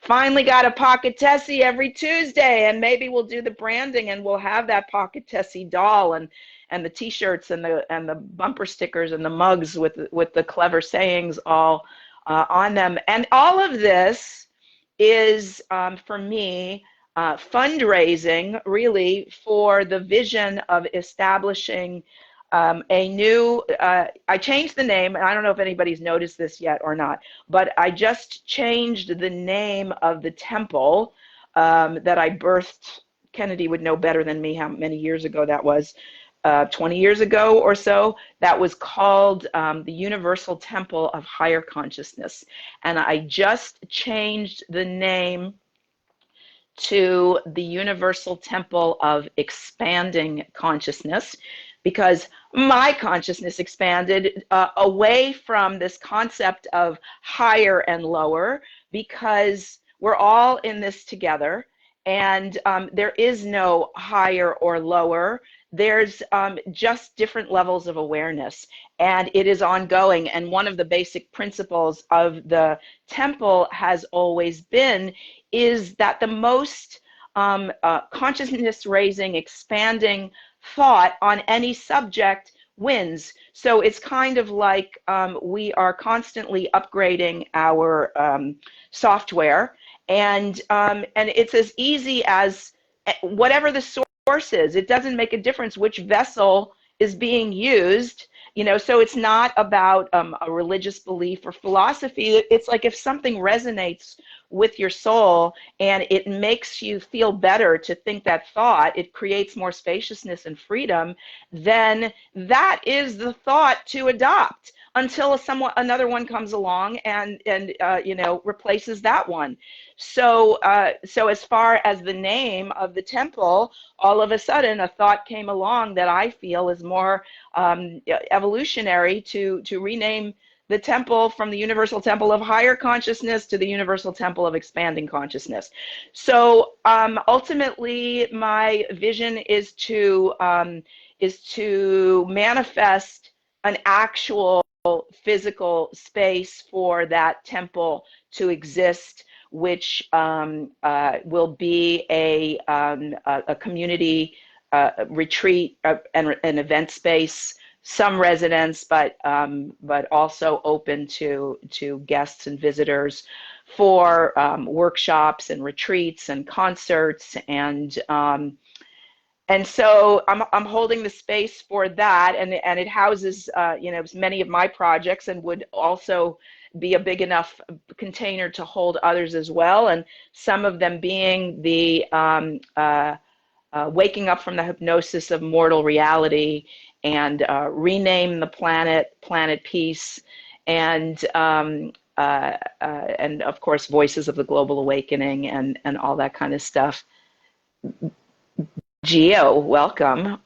finally got a pocket Tessie every Tuesday, and maybe we'll do the branding and we'll have that pocket Tessie doll and the t-shirts and the bumper stickers and the mugs with the clever sayings all on them. And all of this is for me fundraising really for the vision of establishing a new, I changed the name, and I don't know if anybody's noticed this yet or not, but I just changed the name of the temple that I birthed. Kennedy would know better than me how many years ago that was, 20 years ago or so. That was called the Universal Temple of Higher Consciousness. And I just changed the name to the Universal Temple of Expanding Consciousness, because my consciousness expanded away from this concept of higher and lower, because we're all in this together, and there is no higher or lower. There's just different levels of awareness, and it is ongoing. And one of the basic principles of the temple has always been is that the most consciousness raising, expanding thought on any subject wins. So it's kind of like we are constantly upgrading our software, and it's as easy as whatever the source is. It doesn't make a difference which vessel is being used. You know, so it's not about a religious belief or philosophy. It's like if something resonates with your soul and it makes you feel better to think that thought, it creates more spaciousness and freedom, then that is the thought to adopt until another one comes along and you know, replaces that one. So so as far as the name of the temple, all of a sudden a thought came along that I feel is more evolutionary to rename the temple from the Universal Temple of Higher Consciousness to the Universal Temple of Expanding Consciousness. So ultimately, my vision is to manifest an actual physical space for that temple to exist, which will be a community retreat and an event space, some residents, but also open to guests and visitors for workshops and retreats and concerts, and so I'm holding the space for that, and it houses you know, many of my projects, and would also be a big enough container to hold others as well, and some of them being the waking up from the hypnosis of mortal reality, and rename the planet peace, and of course voices of the global awakening, and all that kind of stuff. Geo, welcome.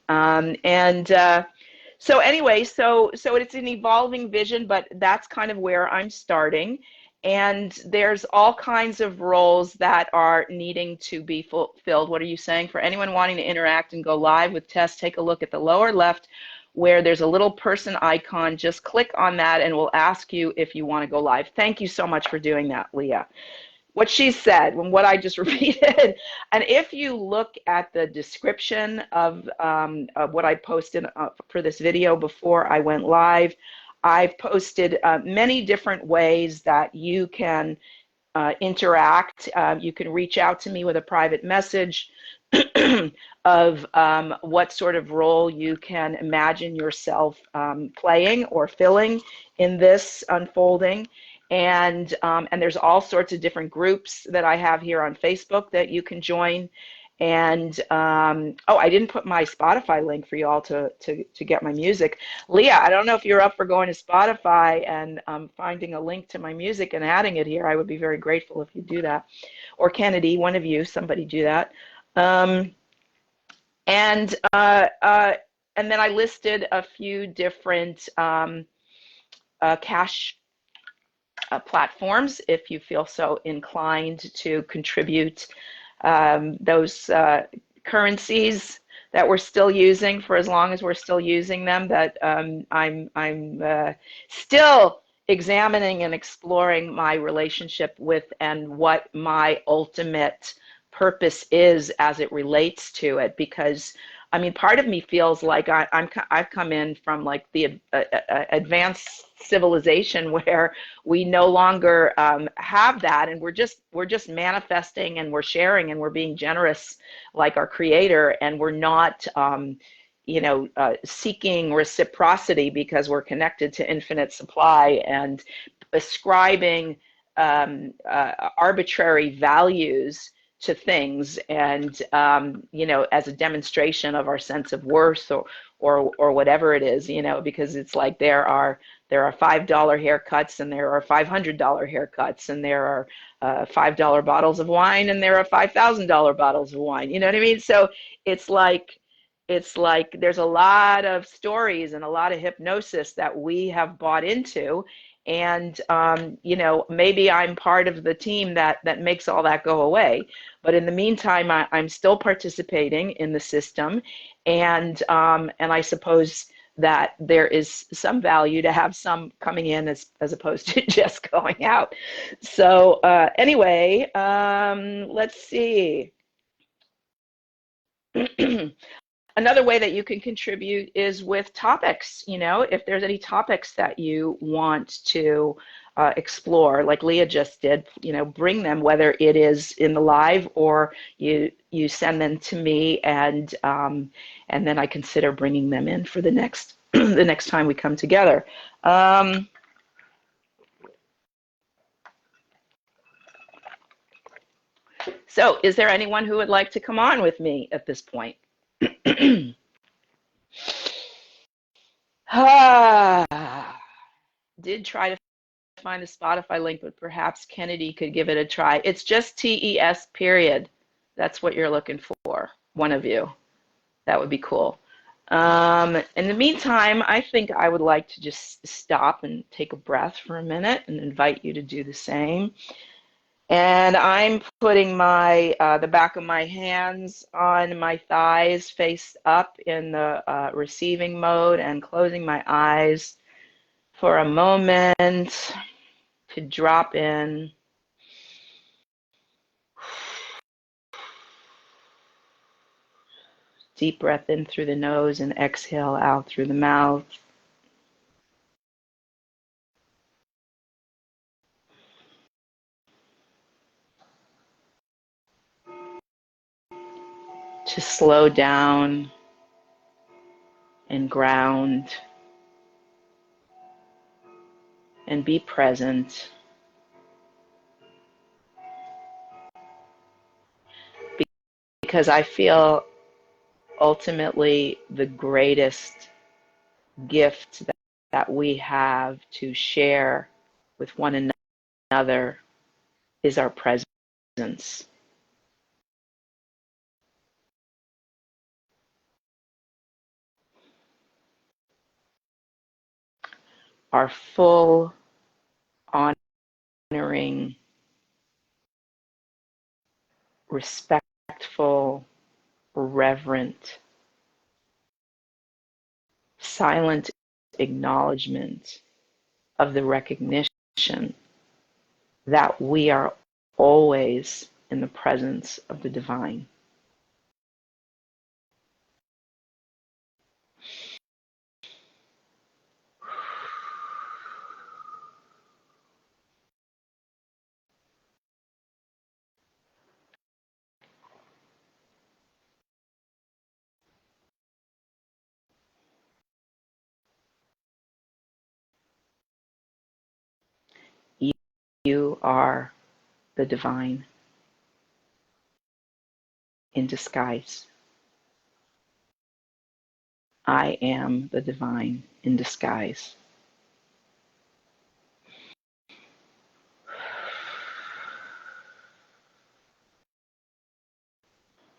So anyway, so it's an evolving vision, but that's kind of where I'm starting. And there's all kinds of roles that are needing to be fulfilled. What are you saying? For anyone wanting to interact and go live with TES, take a look at the lower left where there's a little person icon. Just click on that and we'll ask you if you want to go live. Thank you so much for doing that, Leah. What she said, and what I just repeated, and if you look at the description of what I posted for this video before I went live, I've posted many different ways that you can interact. You can reach out to me with a private message of what sort of role you can imagine yourself playing or filling in this unfolding. And there's all sorts of different groups that I have here on Facebook that you can join. And oh, I didn't put my Spotify link for you all to get my music. Leah, I don't know if you're up for going to Spotify and finding a link to my music and adding it here. I would be very grateful if you do that. Or Kennedy, one of you, somebody do that. And then I listed a few different cash platforms if you feel so inclined to contribute those currencies that we're still using for as long as we're still using them, that I'm still examining and exploring my relationship with and what my ultimate purpose is as it relates to it. Because I mean, part of me feels like I've come in from like the advanced civilization where we no longer have that, and we're just manifesting, and we're sharing, and we're being generous like our creator, and we're not seeking reciprocity because we're connected to infinite supply, and ascribing arbitrary values to things, and as a demonstration of our sense of worth, or whatever it is, because it's like there are $5 haircuts, and there are $500 haircuts, and there are $5 bottles of wine, and there are $5,000 bottles of wine. You know what I mean? So it's like there's a lot of stories and a lot of hypnosis that we have bought into, and maybe I'm part of the team that makes all that go away. But in the meantime, I'm still participating in the system, and I suppose that there is some value to have some coming in as opposed to just going out. So anyway, let's see. Another way that you can contribute is with topics. If there's any topics that you want to explore, like Leah just did, bring them, whether it is in the live or you send them to me, and then I consider bringing them in for the next the next time we come together. So is there anyone who would like to come on with me at this point? Did try to find a Spotify link, but perhaps Kennedy could give it a try. It's just TES period. That's what you're looking for, one of you. That would be cool. In the meantime, I think I would like to just stop and take a breath for a minute and invite you to do the same. And I'm putting the back of my hands on my thighs, face up in the receiving mode, and closing my eyes for a moment to drop in. Deep breath in through the nose and exhale out through the mouth. To slow down and ground and be present. Because I feel ultimately the greatest gift that we have to share with one another is our presence. Our full, honoring, respectful, reverent, silent acknowledgement of the recognition that we are always in the presence of the divine. You are the divine in disguise. I am the divine in disguise.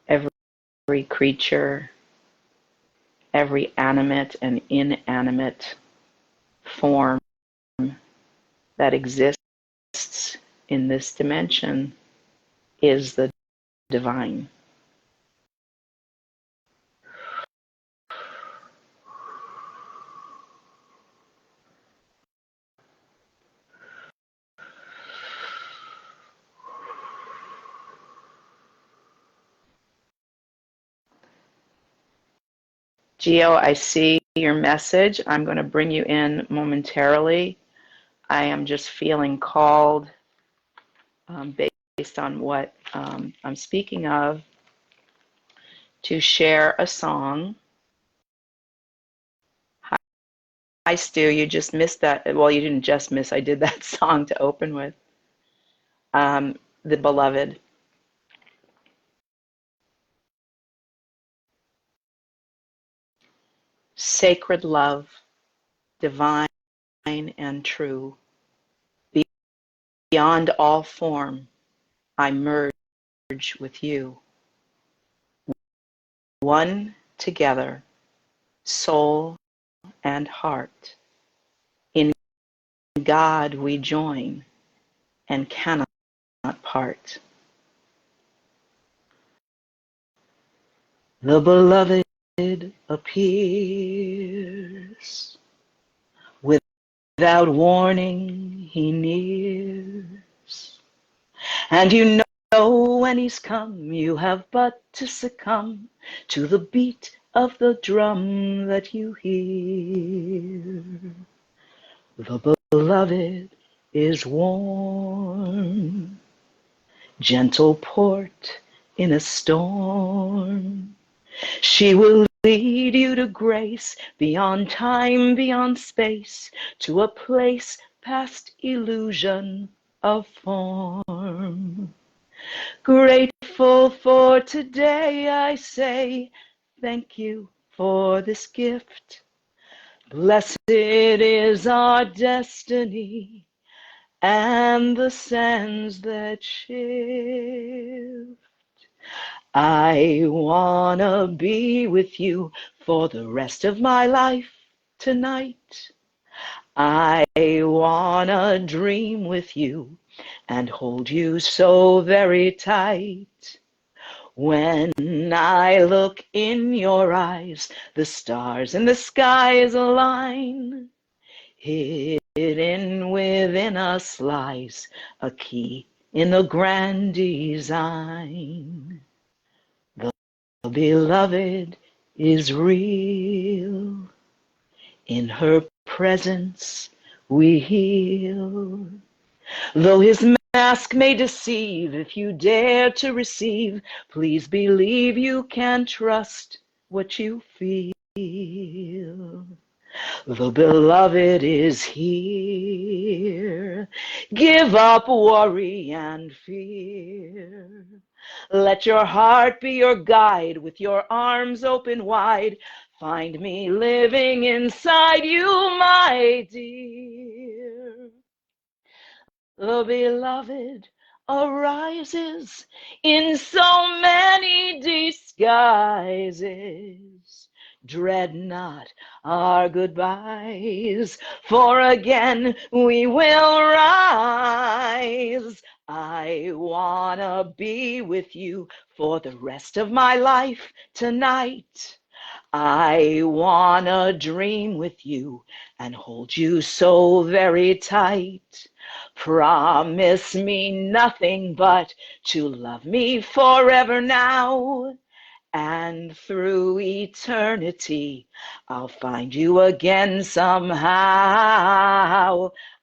Every creature, every animate and inanimate form that exists in this dimension is the divine. Gio, I see your message. I'm going to bring you in momentarily. I am just feeling called, based on what I'm speaking of, to share a song. Hi, Stu. You just missed that. Well, you didn't just miss. I did that song to open with. The Beloved. Sacred love, divine and true. Beyond all form, I merge with you. One together, soul and heart. In God we join and cannot part. The Beloved appears. Without warning, he nears. And you know when he's come, you have but to succumb to the beat of the drum that you hear. The Beloved is warm, gentle port in a storm. She will lead you to grace, beyond time, beyond space, to a place past illusion of form. Grateful for today, I say, thank you for this gift. Blessed is our destiny and the sands that shift. I wanna be with you for the rest of my life tonight. I wanna dream with you and hold you so very tight. When I look in your eyes, the stars in the skies align. Hidden within us lies a key in the grand design. The Beloved is real. In her presence we heal. Though his mask may deceive, if you dare to receive, please believe you can trust what you feel. The Beloved is here. Give up worry and fear. Let your heart be your guide, with your arms open wide. Find me living inside you, my dear. The Beloved arises in so many disguises. Dread not our goodbyes, for again we will rise. I wanna be with you for the rest of my life tonight. I wanna dream with you and hold you so very tight. Promise me nothing but to love me forever now. And through eternity, I'll find you again somehow.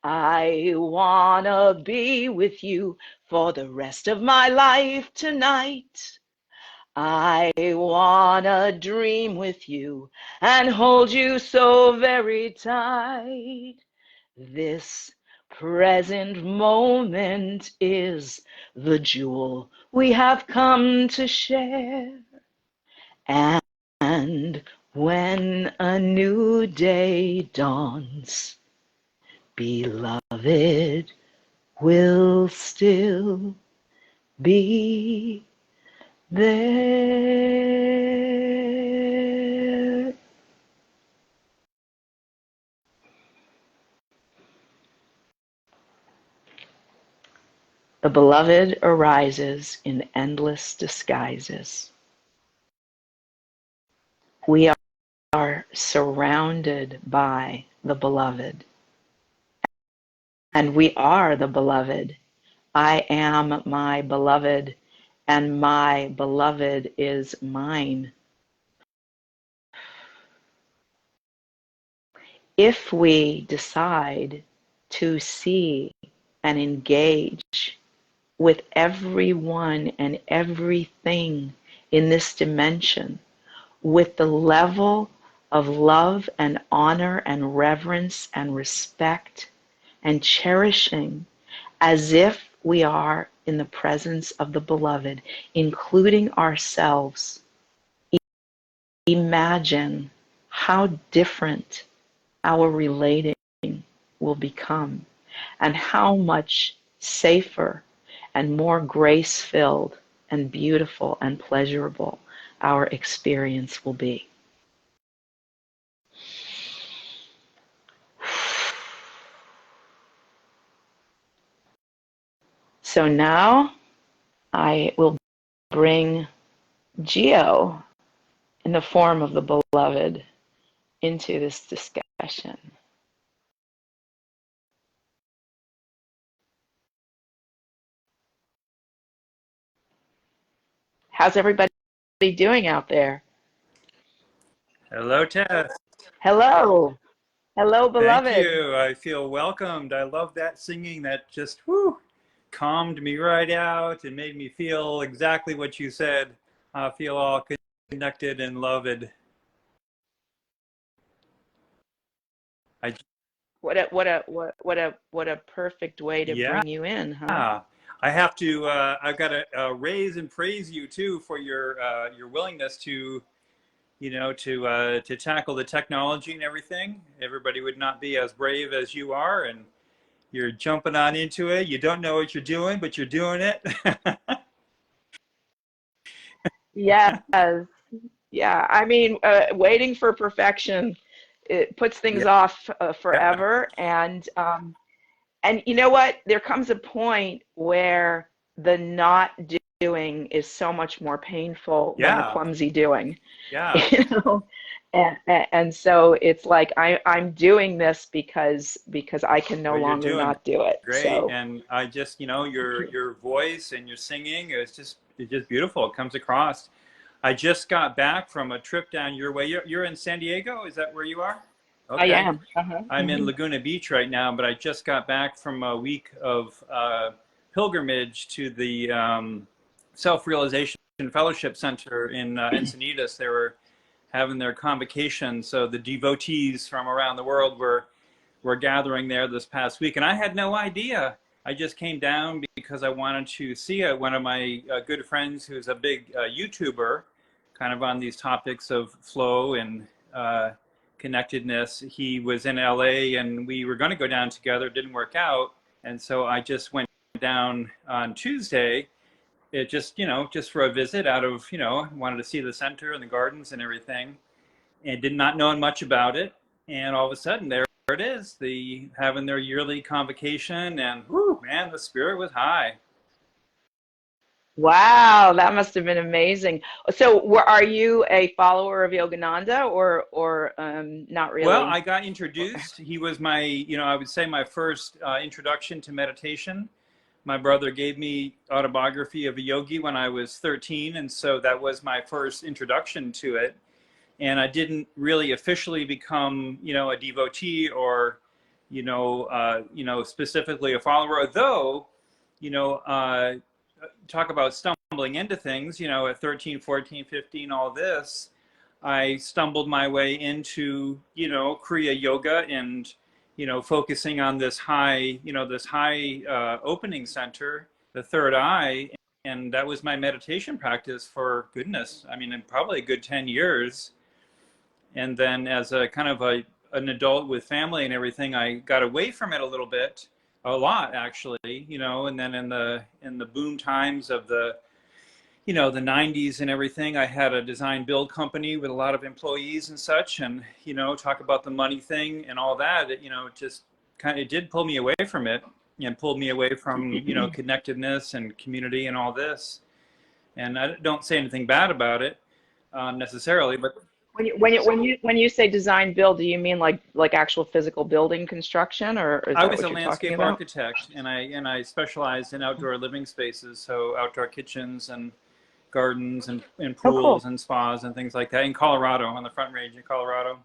I wanna be with you for the rest of my life tonight. I wanna dream with you and hold you so very tight. This present moment is the jewel we have come to share. And when a new day dawns, Beloved will still be there. The Beloved arises in endless disguises. We are surrounded by the Beloved, and we are the Beloved. I am my Beloved, and my Beloved is mine. if we decide to see and engage with everyone and everything in this dimension with the level of love and honor and reverence and respect and cherishing as if we are in the presence of the beloved, including ourselves. Imagine how different our relating will become and how much safer and more grace-filled and beautiful and pleasurable our experience will be. So now I will bring Geo in the form of the beloved into this discussion. How's everybody doing out there? Hello, Tess. Hello. Hello, Thank beloved. you. I feel welcomed. I love that singing. That just calmed me right out and made me feel exactly what you said. I feel all connected and loved. I, What a perfect way to yeah, bring you in, huh? I have to. I've got to raise and praise you too for your willingness to, to tackle the technology and everything. Everybody would not be as brave as you are, and you're jumping on into it. You don't know what you're doing, but you're doing it. Yes. Yeah. I mean, waiting for perfection, it puts things Yeah, off yeah, forever. And you know what? There comes a point where the not doing is so much more painful than the yeah, clumsy doing. yeah. You know? And so it's like I'm doing this because I can no Well, you're longer doing not do it. great, So and I just, thank you. your voice and your singing is just beautiful. It comes across. I just got back from a trip down your way. You're in San Diego. Is that where you are? I Okay. am. Uh-huh. I'm in Hmm. Laguna Beach right now, but I just got back from a week of pilgrimage to the Self-Realization Fellowship Center in Encinitas. They were having their convocation, so the devotees from around the world were gathering there this past week, and I had no idea. I just came down because I wanted to see one of my good friends who's a big YouTuber, kind of on these topics of flow and connectedness. He was in LA, and we were going to go down together. It didn't work out, and so I just went down on Tuesday. It just, just for a visit out of, wanted to see the center and the gardens and everything, and did not know much about it. And all of a sudden, there it is, the having their yearly convocation, and whoo, man, the spirit was high. Wow, that must have been amazing. So, are you a follower of Yogananda or not Well, really? I got introduced. He was my, I would say my first introduction to meditation. My brother gave me autobiography of a yogi when I was 13, and so that was my first introduction to it. And I didn't really officially become, a devotee or, specifically a follower. Though, you know, uh, talk about stumbling into things, at 13, 14, 15, all this, I stumbled my way into, Kriya Yoga and, focusing on this high opening center, the third eye. And that was my meditation practice for goodness. I mean, in probably a good 10 years. And then as a kind of an adult with family and everything, I got away from it a little bit, a lot actually, and then in the boom times of the 90s and everything, I had a design build company with a lot of employees and such, and talk about the money thing and all that. It just kind of, it did pull me away from it and pulled me away from connectedness and community and all this. And I don't say anything bad about it necessarily, but When you say design build, do you mean like actual physical building construction, or is I that was a what you're talking landscape about? architect, and I specialized in outdoor living spaces, so outdoor kitchens and gardens and Oh, cool. pools and spas and things like that in Colorado, on the Front Range in Colorado.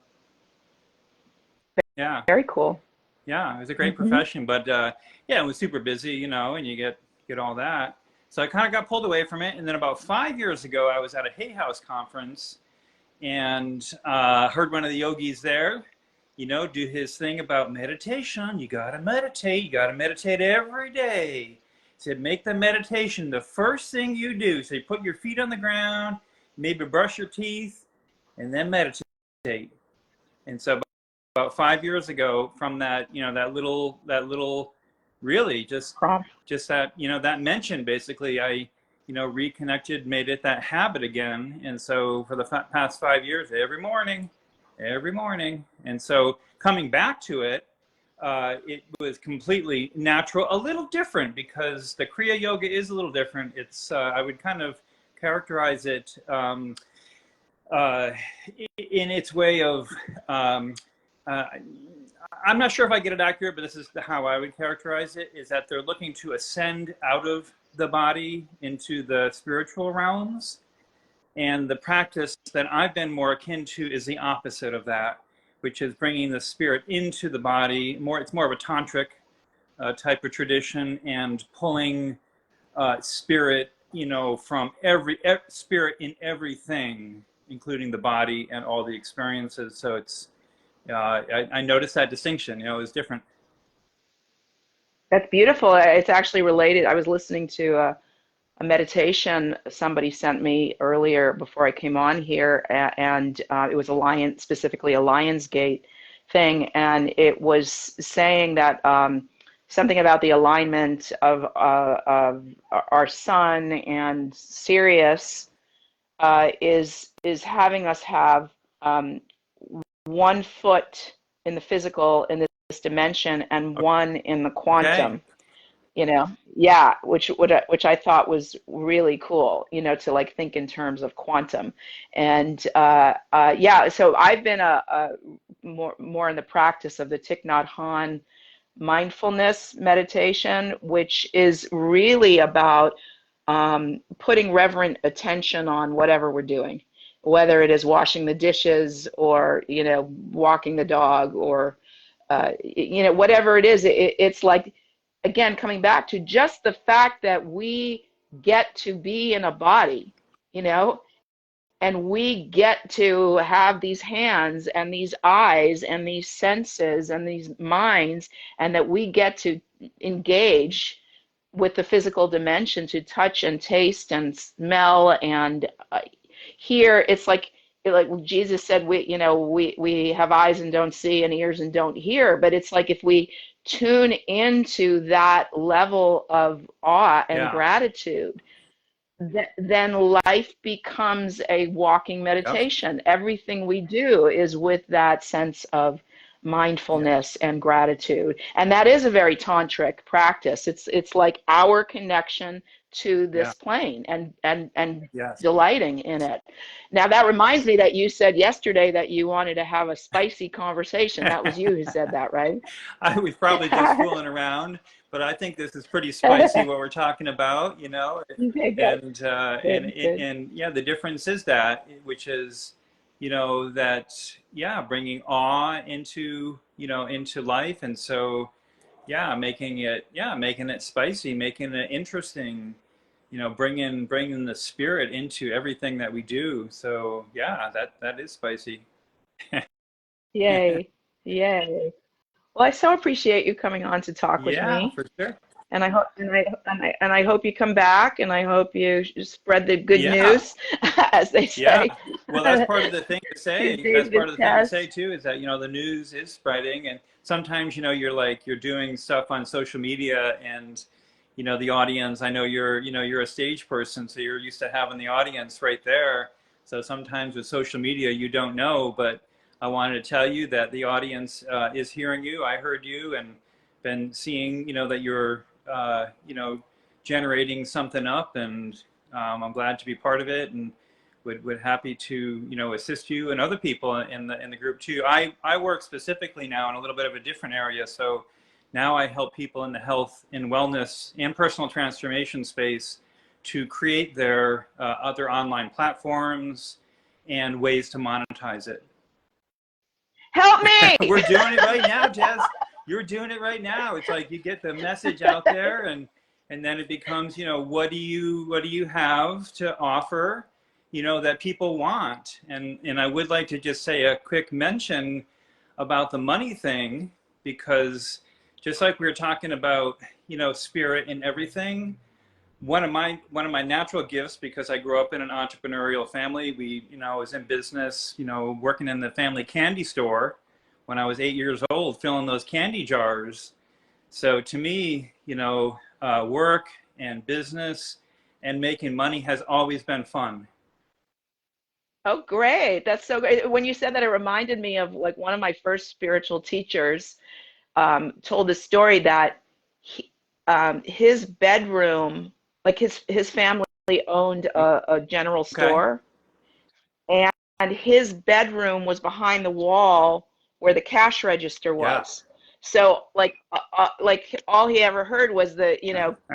Yeah. Very cool. Yeah, it was a great Hmm. profession, but yeah, it was super busy, you know, and you get all that. So I kind of got pulled away from it, and then about 5 years ago, I was at a Hay House conference and heard one of the yogis there, you know, do his thing about meditation. You gotta meditate. You gotta meditate every day. He said, make the meditation the first thing you do. So you put your feet on the ground, maybe brush your teeth, and then meditate. And so about 5 years ago, from that, you know, that little, really Prompt. just that, you know, that mention, basically, I, you know, reconnected, made it that habit again. And so for the past 5 years, every morning. And so coming back to it, it was completely natural, a little different because the Kriya Yoga is a little different. It's, I would kind of characterize it in its way of, uh, I'm not sure if I get it accurate, but this is how I would characterize it, is that they're looking to ascend out of the body into the spiritual realms. And the practice that I've been more akin to is the opposite of that, which is bringing the spirit into the body. It's more of a tantric type of tradition, and pulling spirit, you know, from every spirit in everything, including the body and all the experiences. So it's, I noticed that distinction, you know, is different. That's beautiful. It's actually related. I was listening to a meditation somebody sent me earlier before I came on here, and it was a lion, specifically a Lion's Gate thing, and it was saying that something about the alignment of our sun and Sirius is having us have um, 1 foot in the physical in this dimension and one in the Okay. quantum. Yeah, which I thought was really cool, to like think in terms of quantum. And yeah, so I've been a more in the practice of the Thich Nhat Hanh mindfulness meditation, which is really about putting reverent attention on whatever we're doing, whether it is washing the dishes or, walking the dog or, whatever it is. It's like, again, coming back to just the fact that we get to be in a body, you know, and we get to have these hands and these eyes and these senses and these minds, and that we get to engage with the physical dimension to touch and taste and smell and hear. It's like Jesus said, we have eyes and don't see and ears and don't hear. But it's like if we tune into that level of awe and Yeah. gratitude, then life becomes a walking Yep. meditation. Everything we do is with that sense of Yeah. mindfulness and gratitude. And that is a very tantric practice. It's like our connection to Yeah. this plane and Yes. delighting in it. Now that reminds me that you said yesterday that you wanted to have a spicy conversation. That was you who said that, right? I was probably just fooling around, but I think this is pretty spicy what we're talking about, you know. Okay, good, And good, good. yeah, the difference is that, which is, you know, that, yeah, bringing awe into, you know, into life. And so, yeah, making it spicy, making it interesting, you know, bringing the spirit into everything that we do. So yeah, that is spicy. Yay, yay. Well, I so appreciate you coming on to talk with Yeah, me, for sure. and I hope you come back, and I hope you spread the good Yeah. news, as they Yeah, say, well, that's part of the thing to to say. That's part David of the thing to say Test. too, is that, you know, the news is spreading, and sometimes, you know, you're doing stuff on social media, and, you know, the audience. I know you're a stage person, so you're used to having the audience right there. So sometimes with social media, you don't know, but I wanted to tell you that the audience is hearing you. I heard you, and been seeing, you know, that you're, you know, generating something up, and I'm glad to be part of it, and would happy to, you know, assist you and other people in the group too. I work specifically now in a little bit of a different area. So now I help people in the health and wellness and personal transformation space to create their other online platforms and ways to monetize it. Help me. We're doing it right now, Jess. You're doing it right now. It's like you get the message out there, and then it becomes, what do you have to offer, that people want? And I would like to just say a quick mention about the money thing, because just like we were talking about, spirit and everything, one of my natural gifts, because I grew up in an entrepreneurial family, I was in business, working in the family candy store when I was 8 years old, filling those candy jars. So to me, work and business and making money has always been fun. Oh, great. That's so great. When you said that, it reminded me of like one of my first spiritual teachers told the story that his bedroom, like his family owned a general Okay. store, and his bedroom was behind the wall where the cash register Yeah. was. So like all he ever heard was the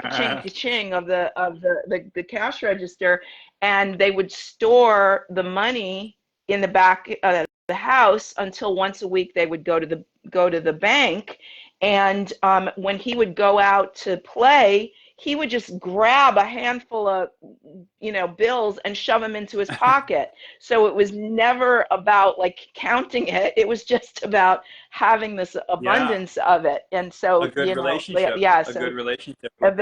ka-ching ka-ching of the cash register, and they would store the money in the back of the house until once a week they would go to the bank, and when he would go out to play, he would just grab a handful of bills and shove them into his pocket. So it was never about like counting it. It was just about having this Yeah. abundance of it. And so, A good relationship. yeah, A so good relationship a with it.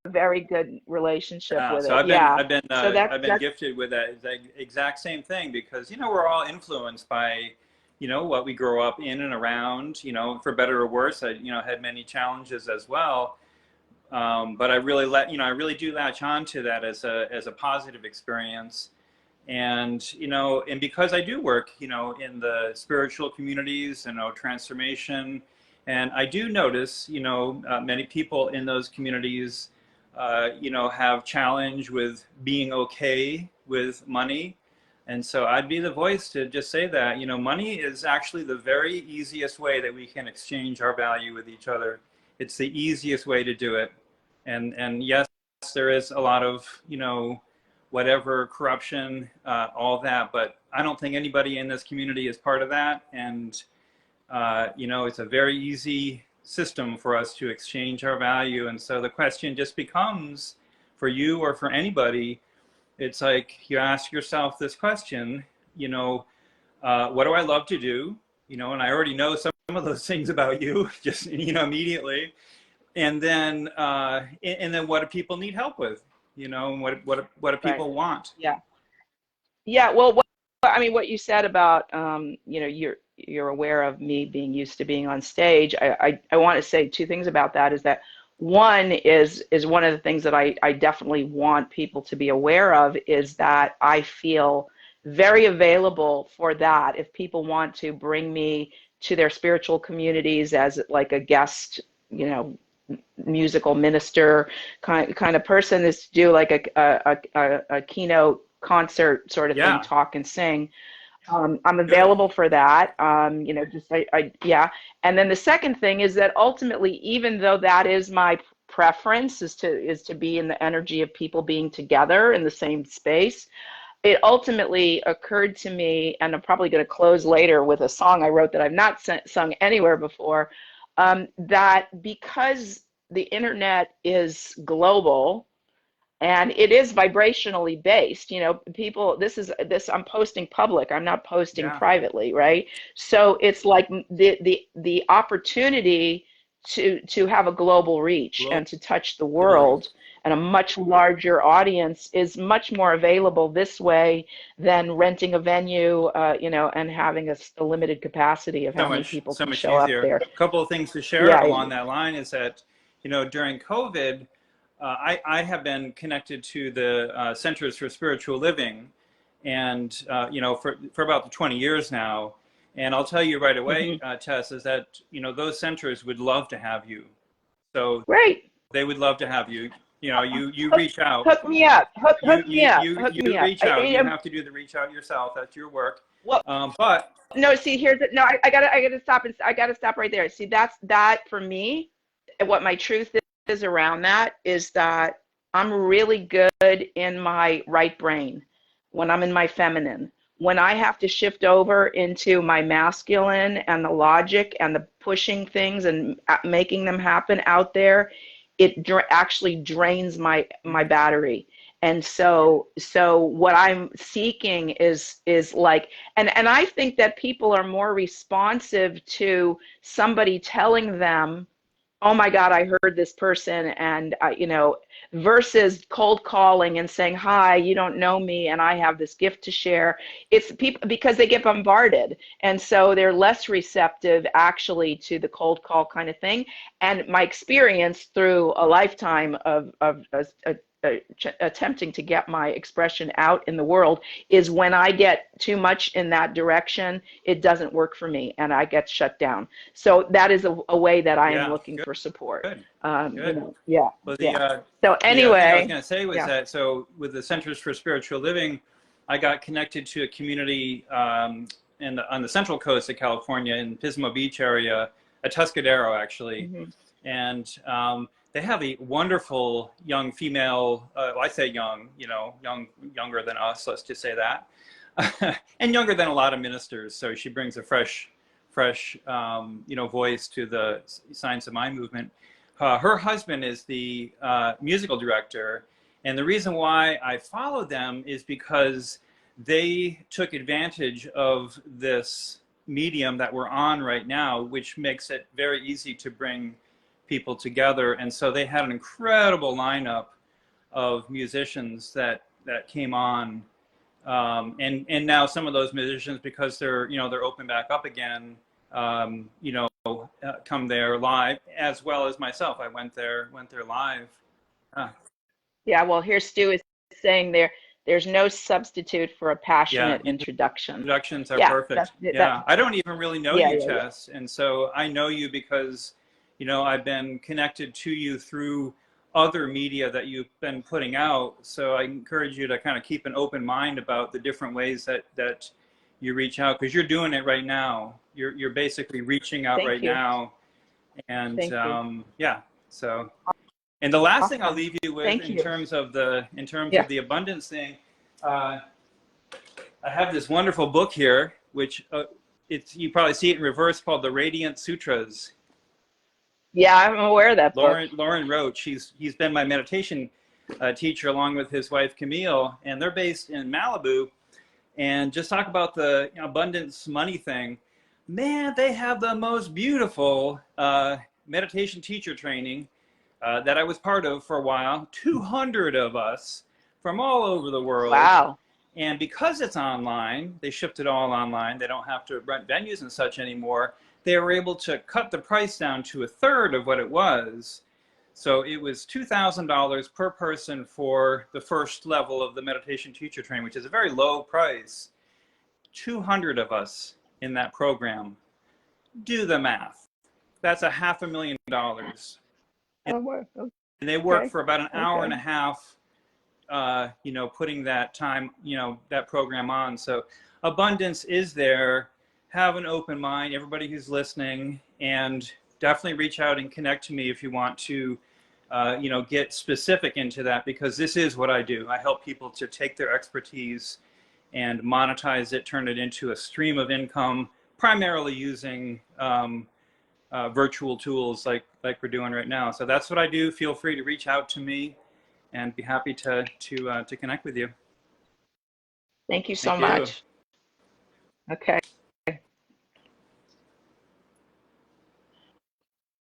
very good relationship Yeah. with So it. Yeah. So I've been gifted with that exact same thing, because we're all influenced by what we grow up in and around. For better or worse, I had many challenges as well. But I really do latch on to that as a positive experience. And because I do work in the spiritual communities, transformation, and I do notice many people in those communities have challenge with being okay with money. And so I'd be the voice to just say that money is actually the very easiest way that we can exchange our value with each other. It's the easiest way to do it. And yes, there is a lot of whatever corruption, all that, but I don't think anybody in this community is part of that. And it's a very easy system for us to exchange our value. And so the question just becomes, for you or for anybody, it's like you ask yourself this question, what do I love to do? And I already know some of those things about you, just immediately. And then what do people need help with? And what do Right. people want? Yeah. Yeah. Well, I mean, what you said about, you're aware of me being used to being on stage. I want to say two things about that. Is that one is one of the things that I definitely want people to be aware of, is that I feel very available for that. If people want to bring me to their spiritual communities as like a guest, musical minister kind of person, is to do like a keynote concert sort of thing, Yeah. talk and sing. I'm Good. available for that. Yeah. And then the second thing is that ultimately, even though that is my preference, is to be in the energy of people being together in the same space, it ultimately occurred to me, and I'm probably going to close later with a song I wrote that I've not sung anywhere before, that because the internet is global, and it is vibrationally based, people, I'm posting public, I'm not posting Yeah. privately, right? So it's like the opportunity to have a global reach and to touch the Globally. world and a much larger audience is much more available this way than renting a venue, and having a limited capacity of how many people So can much show up easier. there. A couple of things to share Yeah. along that line is that, during COVID, I have been connected to the Centers for Spiritual Living, and for about 20 years now. And I'll tell you right away, Hmm. Tess, is that those centers would love to have you. So Great. they would love to have you. You Hook, reach out. hook me up. You Hook me you up. you Hook me you up. reach out. You have to do the reach out yourself. That's your work. Well, But no. See, here's it. No, I gotta stop, and I gotta stop right there. See, that for me. What my truth is around that is that I'm really good in my right brain when I'm in my feminine. when I have to shift over into my masculine and the logic and the pushing things and making them happen out there, it actually drains my battery. And so what I'm seeking is like, and I think that people are more responsive to somebody telling them, oh my God, I heard this person, and you know, versus cold calling and saying, hi, you don't know me, and I have this gift to share. It's people because they get bombarded, and so they're less receptive actually to the cold call kind of thing. And my experience through a lifetime of attempting to get my expression out in the world is when I get too much in that direction, it doesn't work for me and I get shut down. So that is a way that I am looking for support. Good. You know, yeah. Well, yeah. So the other thing I was anyway, going to say was that, so with the Centers for Spiritual Living, I got connected to a community on the Central Coast of California in Pismo Beach area, Atascadero actually. And they have a wonderful young female, well, I say young, you know, younger than us, let's just say that, and younger than a lot of ministers. So she brings a fresh, you know, voice to the Science of Mind movement. Her husband is the musical director, and the reason why I follow them is because they took advantage of this medium that we're on right now, which makes it very easy to bring people together. And so they had an incredible lineup of musicians that came on, and now some of those musicians, because they're, you know, they're open back up again, you know, come there live, as well as myself. I went there live. Yeah, well, here Stu is saying there's no substitute for a passionate introduction. Introductions are perfect. I don't even really know you, Tess, and so I know you because, you know, I've been connected to you through other media that you've been putting out. So I encourage you to kind of keep an open mind about the different ways that you reach out, because you're doing it right now. You're basically reaching out now. And yeah, so, and the last thing I'll leave you with in terms of the abundance thing, I have this wonderful book here, which you probably see it in reverse, called The Radiant Sutras. Yeah, I'm aware of that book. Lauren Roach, he's been my meditation teacher along with his wife Camille, and they're based in Malibu. And just talk about the abundance money thing. Man, they have the most beautiful meditation teacher training that I was part of for a while. 200 of us from all over the world. Wow. And because it's online, they shipped it all online. They don't have to rent venues and such anymore. They were able to cut the price down to a third of what it was. So it was $2,000 per person for the first level of the meditation teacher training, which is a very low price. 200 of us in that program. Do the math. That's $500,000. And they work for about an hour and a half, you know, putting that time, you know, that program on. So abundance is there. Have an open mind, everybody who's listening, and definitely reach out and connect to me if you want to, you know, get specific into that, because this is what I do. I help people to take their expertise and monetize it, turn it into a stream of income, primarily using virtual tools like we're doing right now. So that's what I do. Feel free to reach out to me, and be happy to connect with you. Thank you so much. Okay.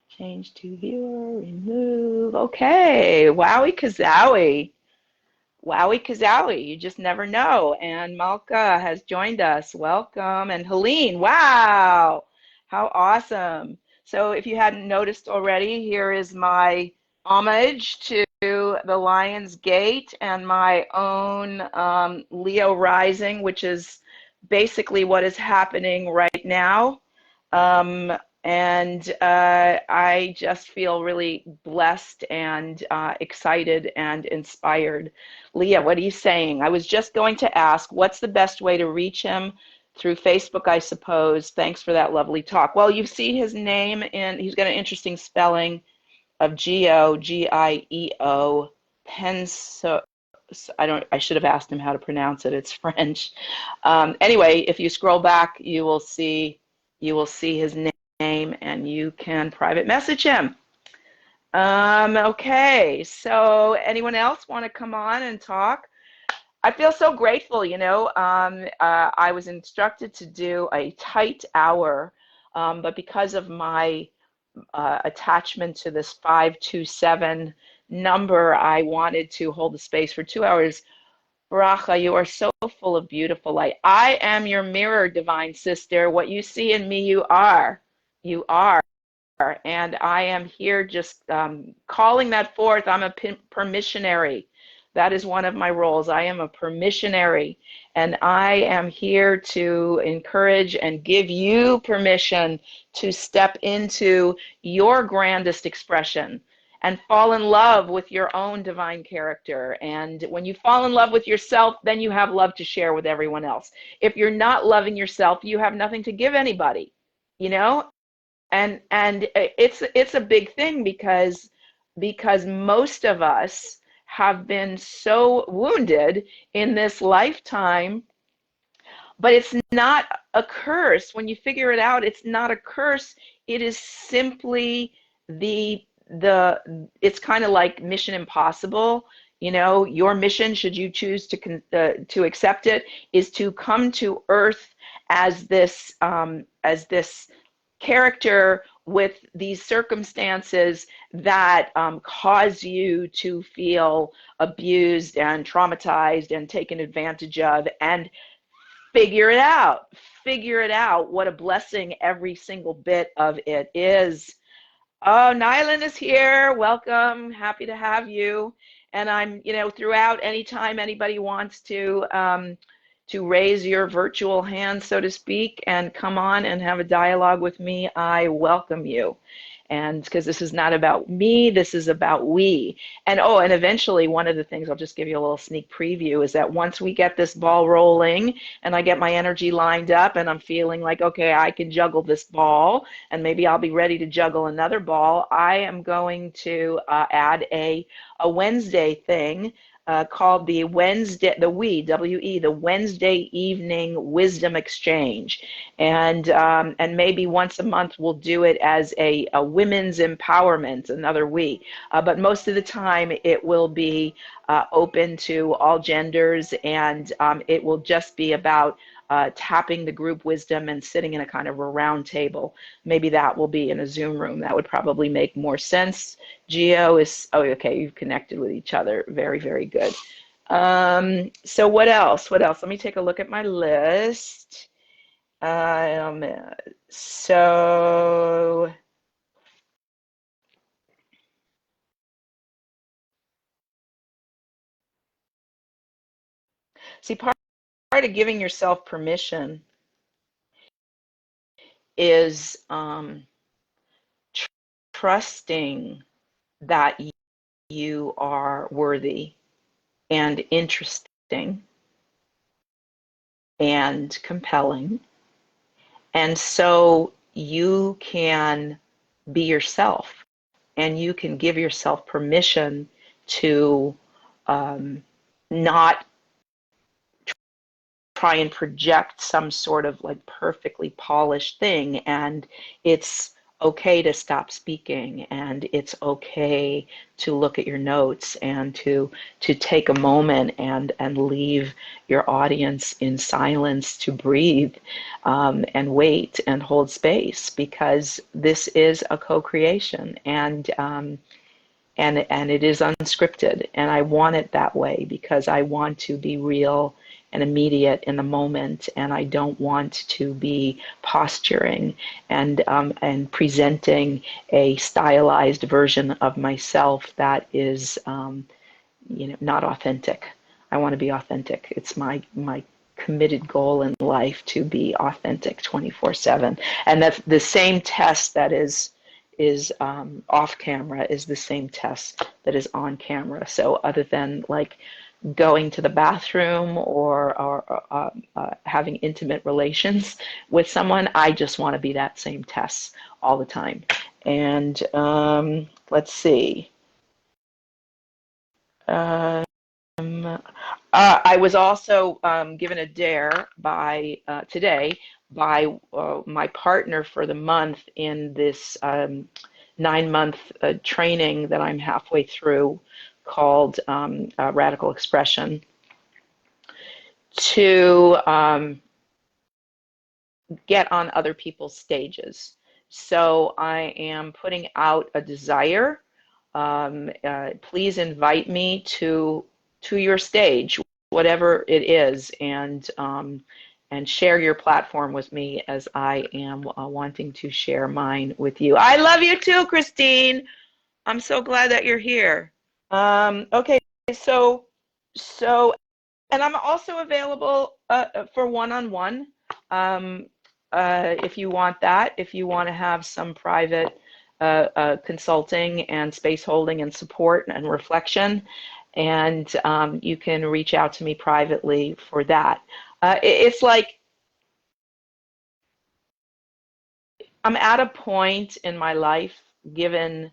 Change to viewer, remove. Okay, wowie kazowie. Wowie kazowie, you just never know. And Malka has joined us. Welcome. And Helene, wow, how awesome. So if you hadn't noticed already, here is my homage to the Lion's Gate and my own Leo rising, which is basically what is happening right now. And I just feel really blessed and excited and inspired. Leah, what are you saying? I was just going to ask, what's the best way to reach him? Through Facebook, I suppose. Thanks for that lovely talk. Well, you see his name, and he's got an interesting spelling of Gieo, Gieo, I should have asked him how to pronounce it. It's French. Anyway, if you scroll back, you will see his name, and you can private message him. Okay, so anyone else want to come on and talk? I feel so grateful, you know. I was instructed to do a tight hour, but because of my attachment to this 527 number, I wanted to hold the space for 2 hours. Baracha, you are so full of beautiful light. I am your mirror, divine sister. What you see in me, you are. You are. And I am here just calling that forth. I'm a permissionary. That is one of my roles. I am a permissionary, and I am here to encourage and give you permission to step into your grandest expression and fall in love with your own divine character. And when you fall in love with yourself, then you have love to share with everyone else. If you're not loving yourself, you have nothing to give anybody, you know? And it's a big thing because most of us have been so wounded in this lifetime, but it's not a curse. When you figure it out, it's not a curse. It is simply the it's kind of like Mission Impossible. You know, your mission, should you choose to accept it, is to come to Earth as this character with these circumstances that cause you to feel abused and traumatized and taken advantage of, and figure it out. Figure it out. What a blessing every single bit of it is. Oh, Nylan is here. Welcome. Happy to have you. And I'm, you know, throughout, anytime anybody wants to raise your virtual hand, so to speak, and come on and have a dialogue with me, I welcome you. And because this is not about me, this is about we. And oh, and eventually one of the things, I'll just give you a little sneak preview, is that once we get this ball rolling and I get my energy lined up and I'm feeling like, okay, I can juggle this ball and maybe I'll be ready to juggle another ball, I am going to add a Wednesday thing called the Wednesday, the Wednesday Evening Wisdom Exchange, and maybe once a month we'll do it as a women's empowerment, another we, but most of the time it will be open to all genders, and it will just be about tapping the group wisdom and sitting in a kind of a round table. Maybe that will be in a Zoom room. That would probably make more sense. Geo is, oh, okay, you've connected with each other. Very, very good. So what else? What else? Let me take a look at my list. So see, part of giving yourself permission is trusting that you are worthy and interesting and compelling, and so you can be yourself, and you can give yourself permission to not try and project some sort of like perfectly polished thing. And it's okay to stop speaking, and it's okay to look at your notes and to take a moment and leave your audience in silence to breathe and wait and hold space, because this is a co-creation, and it is unscripted, and I want it that way because I want to be real and immediate in the moment, and I don't want to be posturing and presenting a stylized version of myself that is, you know, not authentic. I want to be authentic. It's my committed goal in life to be authentic 24/7, and that's the same test that is off camera is the same test that is on camera. So other than like going to the bathroom or having intimate relations with someone, I just want to be that same Tess all the time. And let's see. I was also given a dare by today by my partner for the month in this 9-month training that I'm halfway through called Radical Expression to get on other people's stages. So I am putting out a desire. Please invite me to your stage, whatever it is, and share your platform with me as I am wanting to share mine with you. I love you too, Christine. I'm so glad that you're here. Okay, so so and I'm also available for one-on-one if you want that, if you want to have some private consulting and space holding and support and reflection. And you can reach out to me privately for that. It's like I'm at a point in my life, given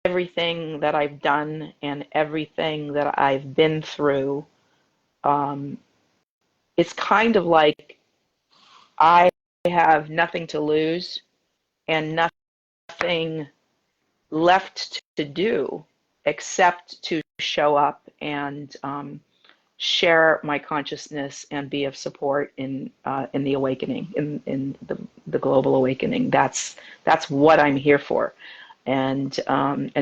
everything that I've done and everything that I've been through, it's kind of like I have nothing to lose and nothing left to do except to show up and share my consciousness and be of support in the awakening, in the global awakening. That's what I'm here for. And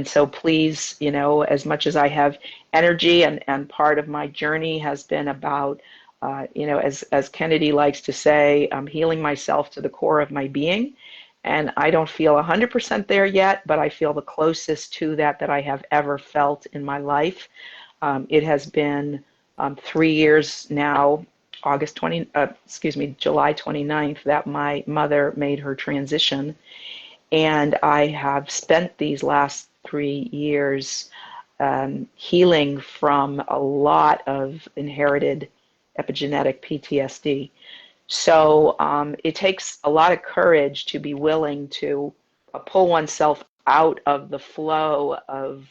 so please, as much as I have energy and part of my journey has been about, as Kennedy likes to say, I'm healing myself to the core of my being. And I don't feel 100% there yet, but I feel the closest to that I have ever felt in my life. It has been 3 years now, July 29th, that my mother made her transition. And I have spent these last 3 years healing from a lot of inherited epigenetic PTSD. So it takes a lot of courage to be willing to pull oneself out of the flow of,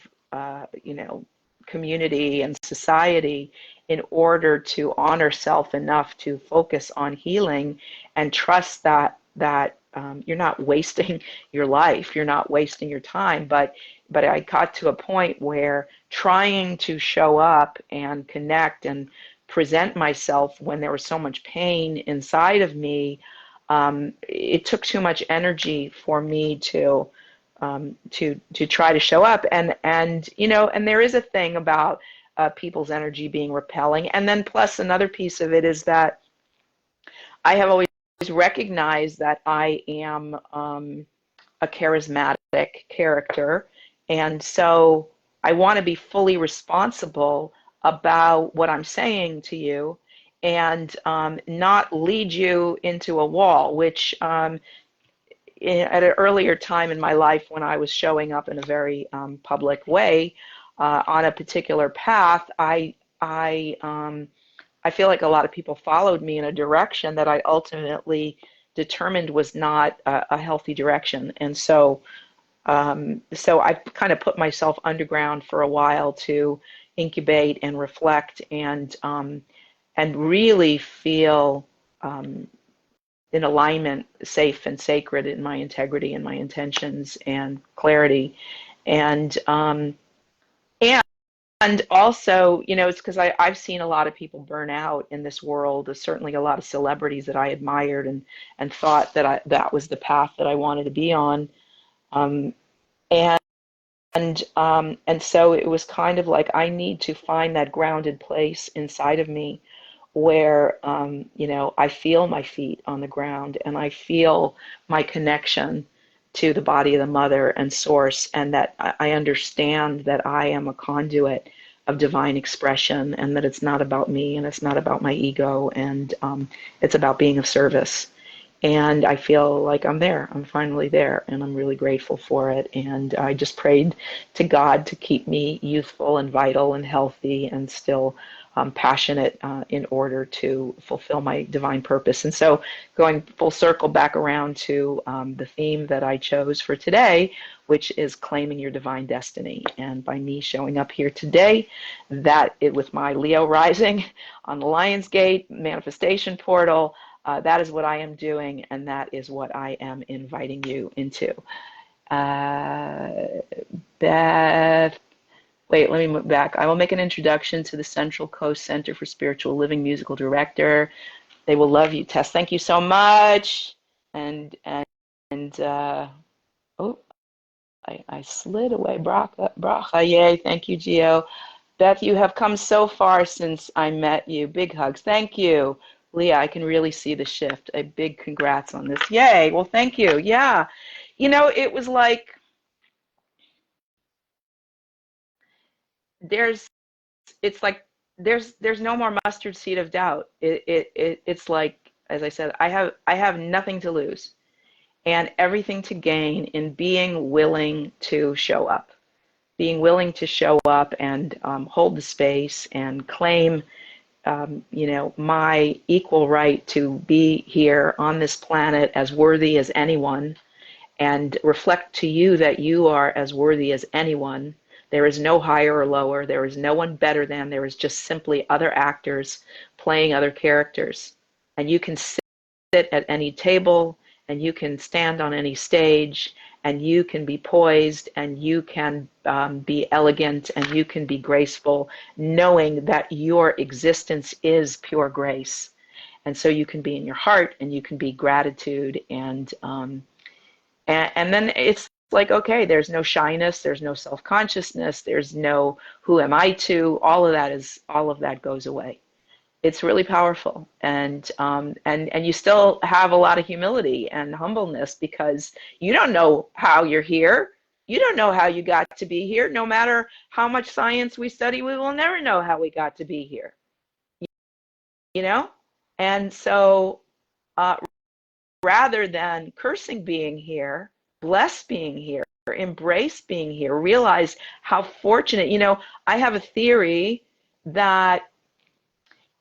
community and society in order to honor self enough to focus on healing and trust that you're not wasting your life, you're not wasting your time. But I got to a point where trying to show up and connect and present myself when there was so much pain inside of me, it took too much energy for me to try to show up. And there is a thing about people's energy being repelling. And then plus another piece of it is that I have always recognized that I am a charismatic character, and so I want to be fully responsible about what I'm saying to you and not lead you into a wall, which at an earlier time in my life when I was showing up in a very public way on a particular path, I feel like a lot of people followed me in a direction that I ultimately determined was not a healthy direction. And so I kind of put myself underground for a while to incubate and reflect and really feel in alignment, safe and sacred in my integrity and my intentions and clarity. And also, it's because I've seen a lot of people burn out in this world. There's certainly a lot of celebrities that I admired and thought that was the path that I wanted to be on. And so it was kind of like I need to find that grounded place inside of me where, I feel my feet on the ground and I feel my connection to the body of the mother and source, and that I understand that I am a conduit of divine expression and that it's not about me and it's not about my ego, and it's about being of service. And I feel like I'm there. I'm finally there, and I'm really grateful for it. And I just prayed to God to keep me youthful and vital and healthy and still passionate in order to fulfill my divine purpose. And so going full circle back around to the theme that I chose for today, which is claiming your divine destiny. And by me showing up here today, that it with my Leo rising on the Lionsgate manifestation portal, that is what I am doing, and that is what I am inviting you into. Beth, wait, let me move back. I will make an introduction to the Central Coast Center for Spiritual Living musical director. They will love you, Tess. Thank you so much. And oh, I slid away. Bracha, yay. Thank you, Gio. Beth, you have come so far since I met you. Big hugs. Thank you. Leah, I can really see the shift. A big congrats on this. Yay. Well, thank you. Yeah. You know, it was like it's like there's no more mustard seed of doubt. It's like, as I said, I have nothing to lose and everything to gain in being willing to show up. Being willing to show up and hold the space and claim my equal right to be here on this planet as worthy as anyone, and reflect to you that you are as worthy as anyone. There is no higher or lower. There is no one better than. There is just simply other actors playing other characters. And you can sit at any table, and you can stand on any stage, and you can be poised, and you can be elegant, and you can be graceful, knowing that your existence is pure grace. And so you can be in your heart, and you can be gratitude, and then it's like, okay, there's no shyness, there's no self-consciousness, there's no who am I to. All of that goes away. It's really powerful, and you still have a lot of humility and humbleness, because you don't know how you're here. You don't know how you got to be here. No matter how much science we study, we will never know how we got to be here. You know, and so rather than cursing being here, bless being here, embrace being here, realize how fortunate. I have a theory that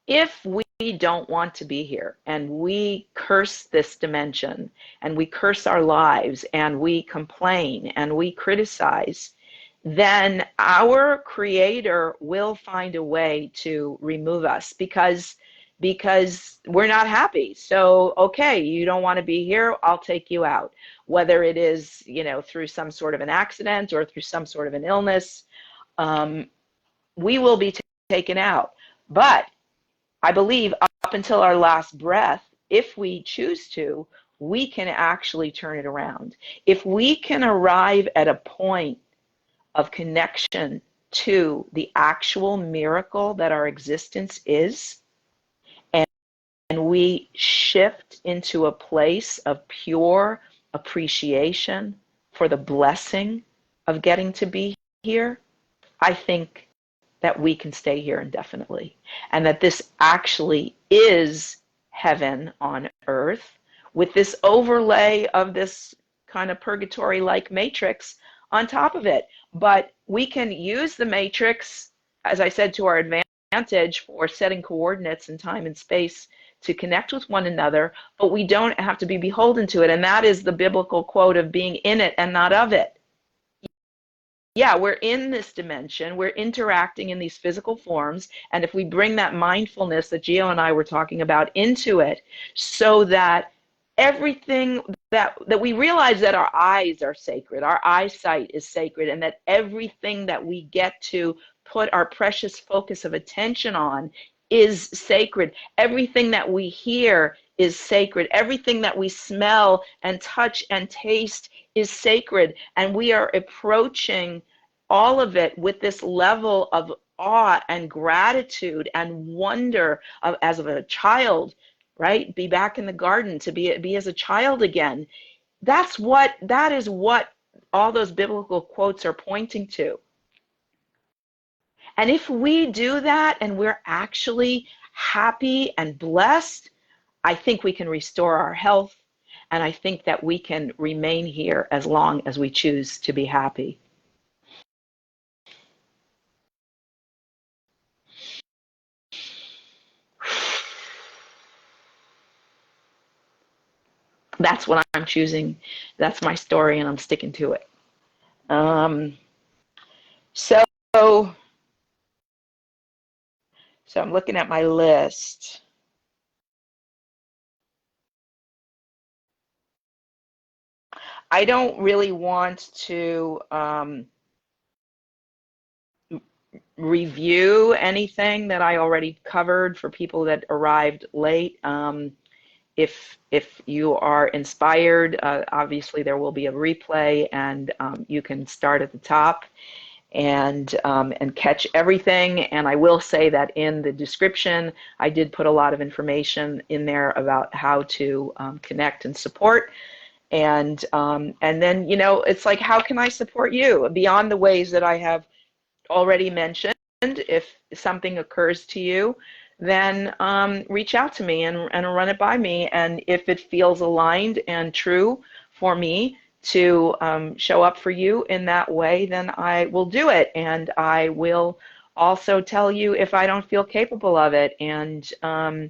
if we don't want to be here and we curse this dimension and we curse our lives and we complain and we criticize, then our creator will find a way to remove us because we're not happy. So, okay, you don't want to be here, I'll take you out. Whether it is, through some sort of an accident or through some sort of an illness, we will be taken out. But I believe up until our last breath, if we choose to, we can actually turn it around. If we can arrive at a point of connection to the actual miracle that our existence is, and we shift into a place of pure appreciation for the blessing of getting to be here, I think that we can stay here indefinitely, and that this actually is heaven on earth, with this overlay of this kind of purgatory-like matrix on top of it. But we can use the matrix, as I said, to our advantage for setting coordinates in time and space to connect with one another, but we don't have to be beholden to it. And that is the biblical quote of being in it and not of it. Yeah, we're in this dimension, we're interacting in these physical forms, and if we bring that mindfulness that Gio and I were talking about into it, so that everything that we realize that our eyes are sacred, our eyesight is sacred, and that everything that we get to put our precious focus of attention on is sacred. Everything that we hear is sacred. Everything that we smell and touch and taste is sacred. And we are approaching all of it with this level of awe and gratitude and wonder as of a child, right? Be back in the garden, to be as a child again. That is what all those biblical quotes are pointing to. And if we do that and we're actually happy and blessed, I think we can restore our health, and I think that we can remain here as long as we choose to be happy. That's what I'm choosing. That's my story, and I'm sticking to it. So, so I'm looking at my list. I don't really want to review anything that I already covered for people that arrived late. If you are inspired, obviously there will be a replay, and you can start at the top and catch everything. And I will say that in the description, I did put a lot of information in there about how to connect and support. And then, you know, it's like, how can I support you beyond the ways that I have already mentioned? If something occurs to you, then reach out to me and run it by me. And if it feels aligned and true for me to show up for you in that way, then I will do it. And I will also tell you if I don't feel capable of it. And I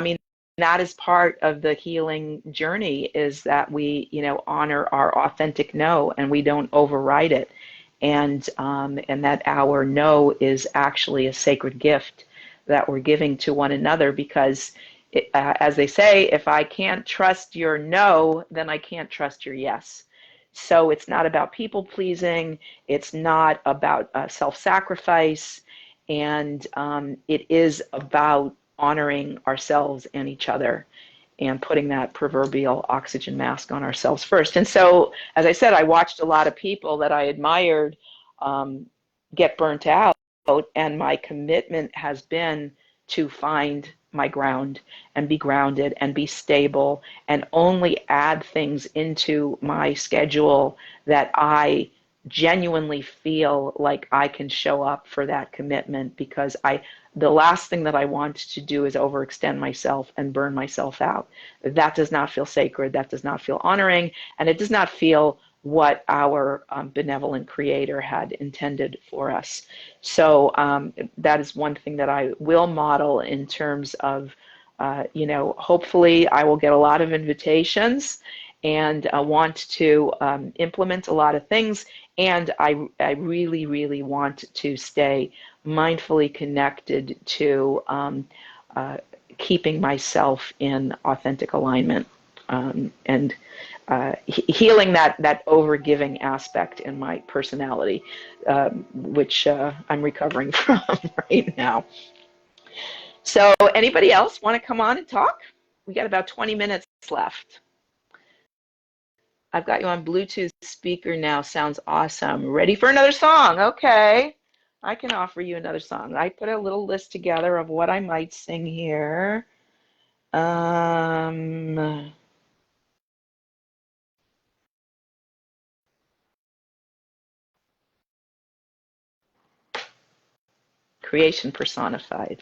mean, that is part of the healing journey, is that we, you know, honor our authentic no, and we don't override it. And that our no is actually a sacred gift that we're giving to one another, because as they say, if I can't trust your no, then I can't trust your yes. So it's not about people pleasing. It's not about self-sacrifice. And it is about honoring ourselves and each other, and putting that proverbial oxygen mask on ourselves first. And so, as I said, I watched a lot of people that I admired get burnt out, and my commitment has been to find my ground and be grounded and be stable, and only add things into my schedule that I genuinely feel like I can show up for that commitment. Because the last thing that I want to do is overextend myself and burn myself out. That does not feel sacred. That does not feel honoring, and it does not feel what our benevolent creator had intended for us. So that is one thing that I will model in terms of, you know, hopefully I will get a lot of invitations and want to implement a lot of things. And I really, really want to stay mindfully connected to keeping myself in authentic alignment, and healing that over-giving aspect in my personality, which I'm recovering from right now. So anybody else want to come on and talk? We got about 20 minutes left. I've got you on Bluetooth speaker now. Sounds awesome. Ready for another song? Okay. I can offer you another song. I put a little list together of what I might sing here. Creation personified.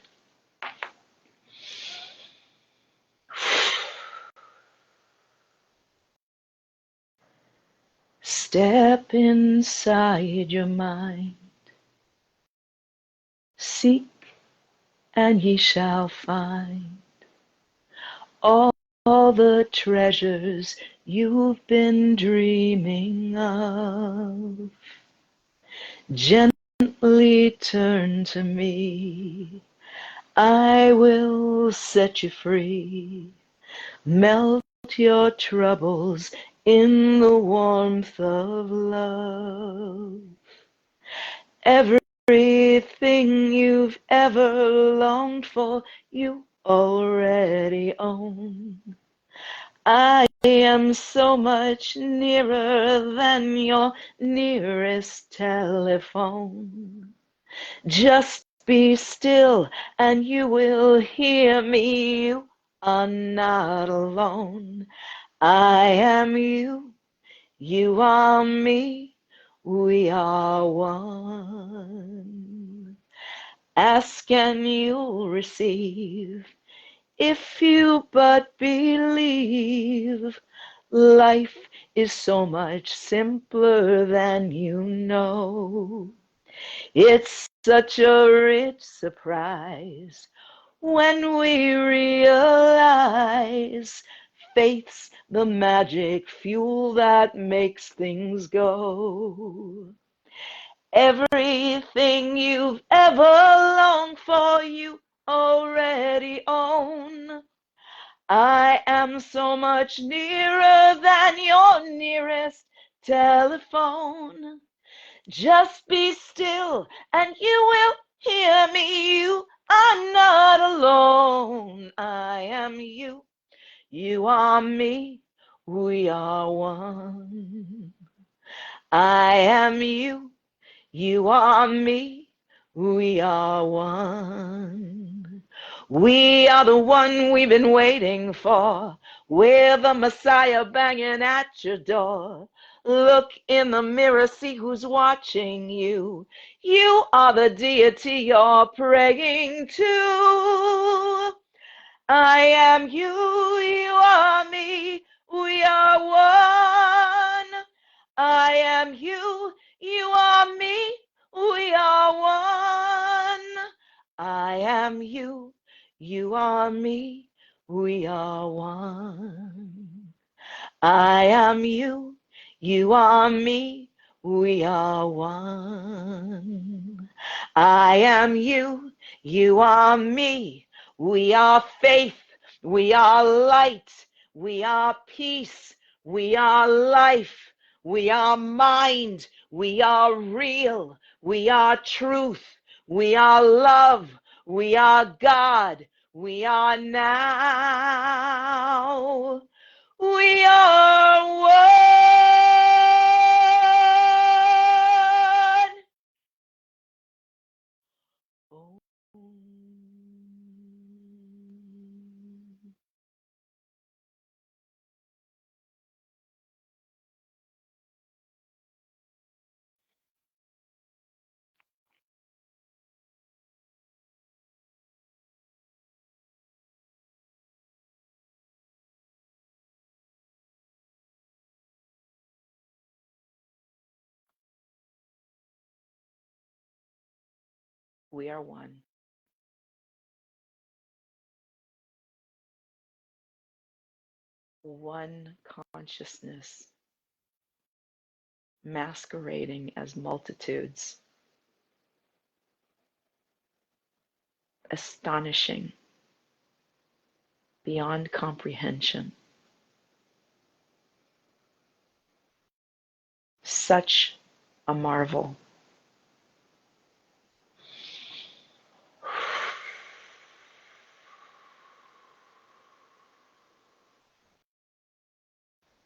Step inside your mind. Seek and ye shall find all the treasures you've been dreaming of. Gently turn to me. I will set you free. Melt your troubles in the warmth of love. Everything you've ever longed for, you already own. I am so much nearer than your nearest telephone. Just be still and you will hear me. You are not alone. I am you, you are me, we are one. Ask and you'll receive, if you but believe. Life is so much simpler than you know. It's such a rich surprise when we realize faith's the magic fuel that makes things go. Everything you've ever longed for, you already own. I am so much nearer than your nearest telephone. Just be still and you will hear me. You are not alone. I am you. You are me. We are one. I am you. You are me. We are one. We are the one we've been waiting for. We're the Messiah banging at your door. Look in the mirror, see who's watching you. You are the deity you're praying to. I am you, you are me, we are one. I am you, you are me, we are one. I am you, you are me, we are one. I am you, you are me, we are one. I am you, you are me, we are faith, we are light, we are peace, we are life, we are mind, we are real, we are truth, we are love, we are God, we are now. We are one. Oh. We are one. One consciousness masquerading as multitudes. Astonishing, beyond comprehension. Such a marvel.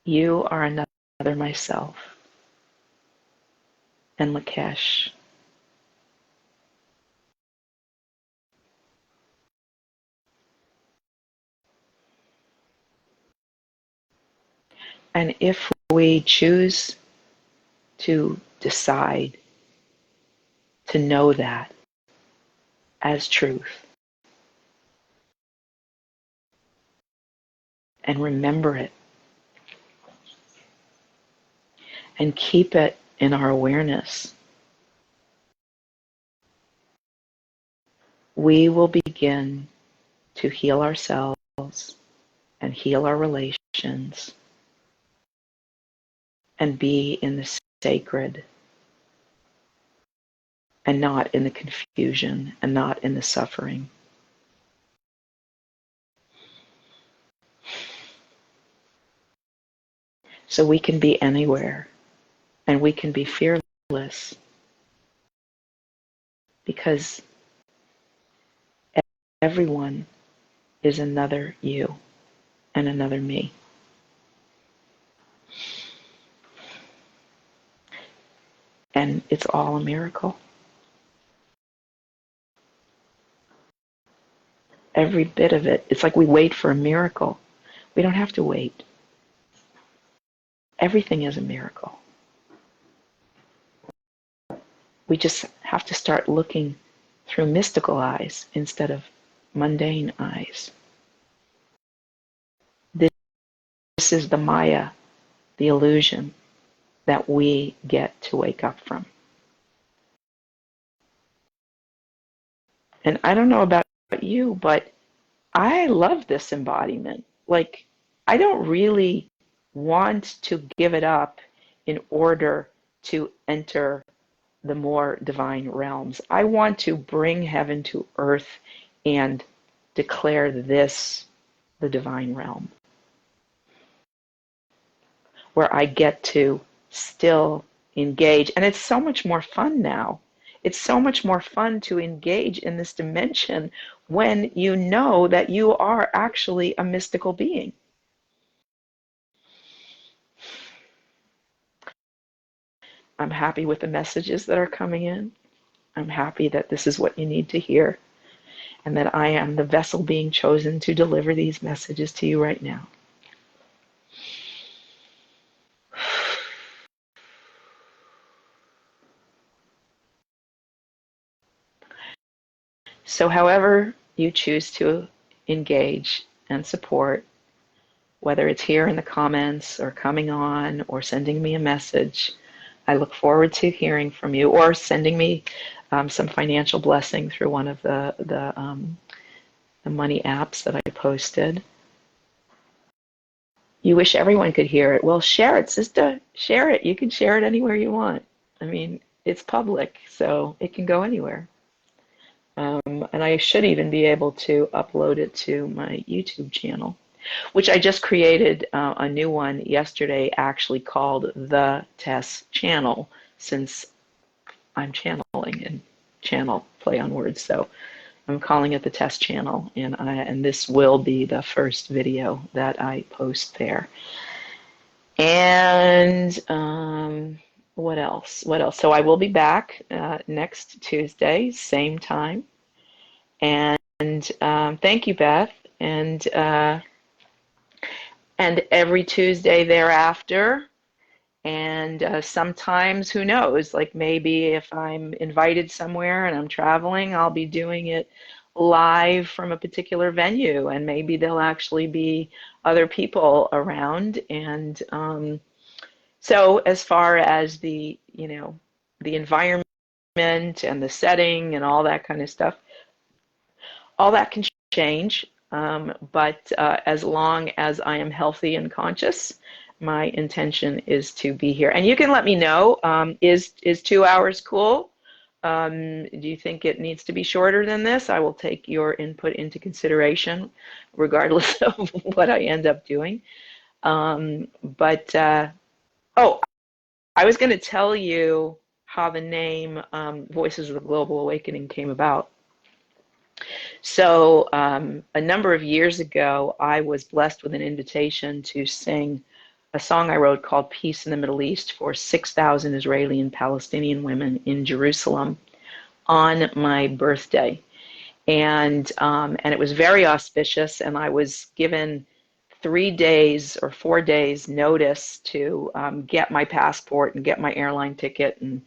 You are another myself. And Lakesh. And if we choose to decide to know that as truth and remember it and keep it in our awareness, we will begin to heal ourselves and heal our relations and be in the sacred and not in the confusion and not in the suffering. So we can be anywhere and we can be fearless because everyone is another you and another me. And it's all a miracle. Every bit of it. It's like we wait for a miracle. We don't have to wait. Everything is a miracle. We just have to start looking through mystical eyes instead of mundane eyes. This is the Maya, the illusion that we get to wake up from. And I don't know about you, but I love this embodiment. Like, I don't really want to give it up in order to enter the more divine realms. I want to bring heaven to earth and declare this the divine realm, where I get to still engage. And it's so much more fun now. It's so much more fun to engage in this dimension when you know that you are actually a mystical being. I'm happy with the messages that are coming in. I'm happy that this is what you need to hear, and that I am the vessel being chosen to deliver these messages to you right now. So however you choose to engage and support, whether it's here in the comments or coming on or sending me a message, I look forward to hearing from you, or sending me some financial blessing through one of the money apps that I posted. You wish everyone could hear it. Well, share it, sister. Share it. You can share it anywhere you want. I mean, it's public, so it can go anywhere. And I should even be able to upload it to my YouTube channel, which I just created a new one yesterday, actually called the TES channel, since I'm channeling, and channel play on words. So I'm calling it the TES channel, and this will be the first video that I post there. And what else? What else? So I will be back next Tuesday, same time. And thank you, Beth. And every Tuesday thereafter. And sometimes, who knows, like maybe if I'm invited somewhere and I'm traveling, I'll be doing it live from a particular venue, and maybe there'll actually be other people around. And so as far as the environment and the setting and all that kind of stuff, all that can change. But as long as I am healthy and conscious, my intention is to be here. And you can let me know, is 2 hours cool? Do you think it needs to be shorter than this? I will take your input into consideration, regardless of what I end up doing. Oh, I was going to tell you how the name Voices of the Global Awakening came about. So a number of years ago, I was blessed with an invitation to sing a song I wrote called Peace in the Middle East for 6,000 Israeli and Palestinian women in Jerusalem on my birthday. And it was very auspicious, and I was given 3 days or 4 days notice to get my passport and get my airline ticket and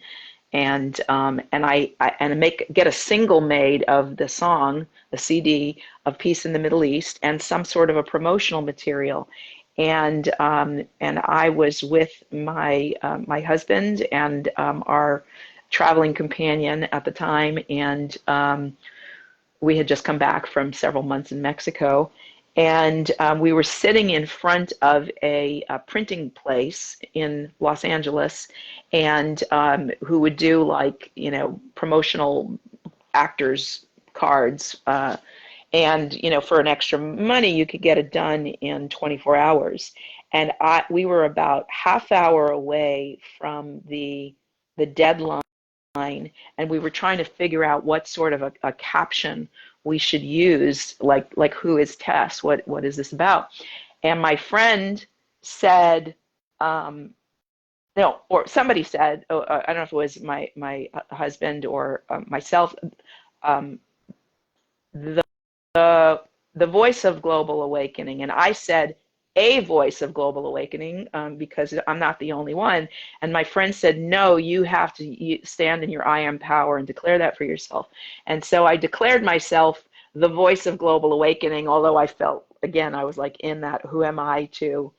get a single made of the song, a CD of Peace in the Middle East, and some sort of a promotional material. And I was with my my husband and our traveling companion at the time, and we had just come back from several months in Mexico. And we were sitting in front of a printing place in Los Angeles, and who would do, like, promotional actors cards, and for an extra money you could get it done in 24 hours. And we were about half hour away from the deadline, and we were trying to figure out what sort of a caption we should use, like who is Tess? What is this about? And my friend said, no, or somebody said, I don't know if it was my husband or myself, um, the the voice of global awakening. And I said, a voice of global awakening, because I'm not the only one. And my friend said, no, you have to stand in your I am power and declare that for yourself. And so I declared myself the voice of global awakening, although I felt, again, I was like in that, who am I to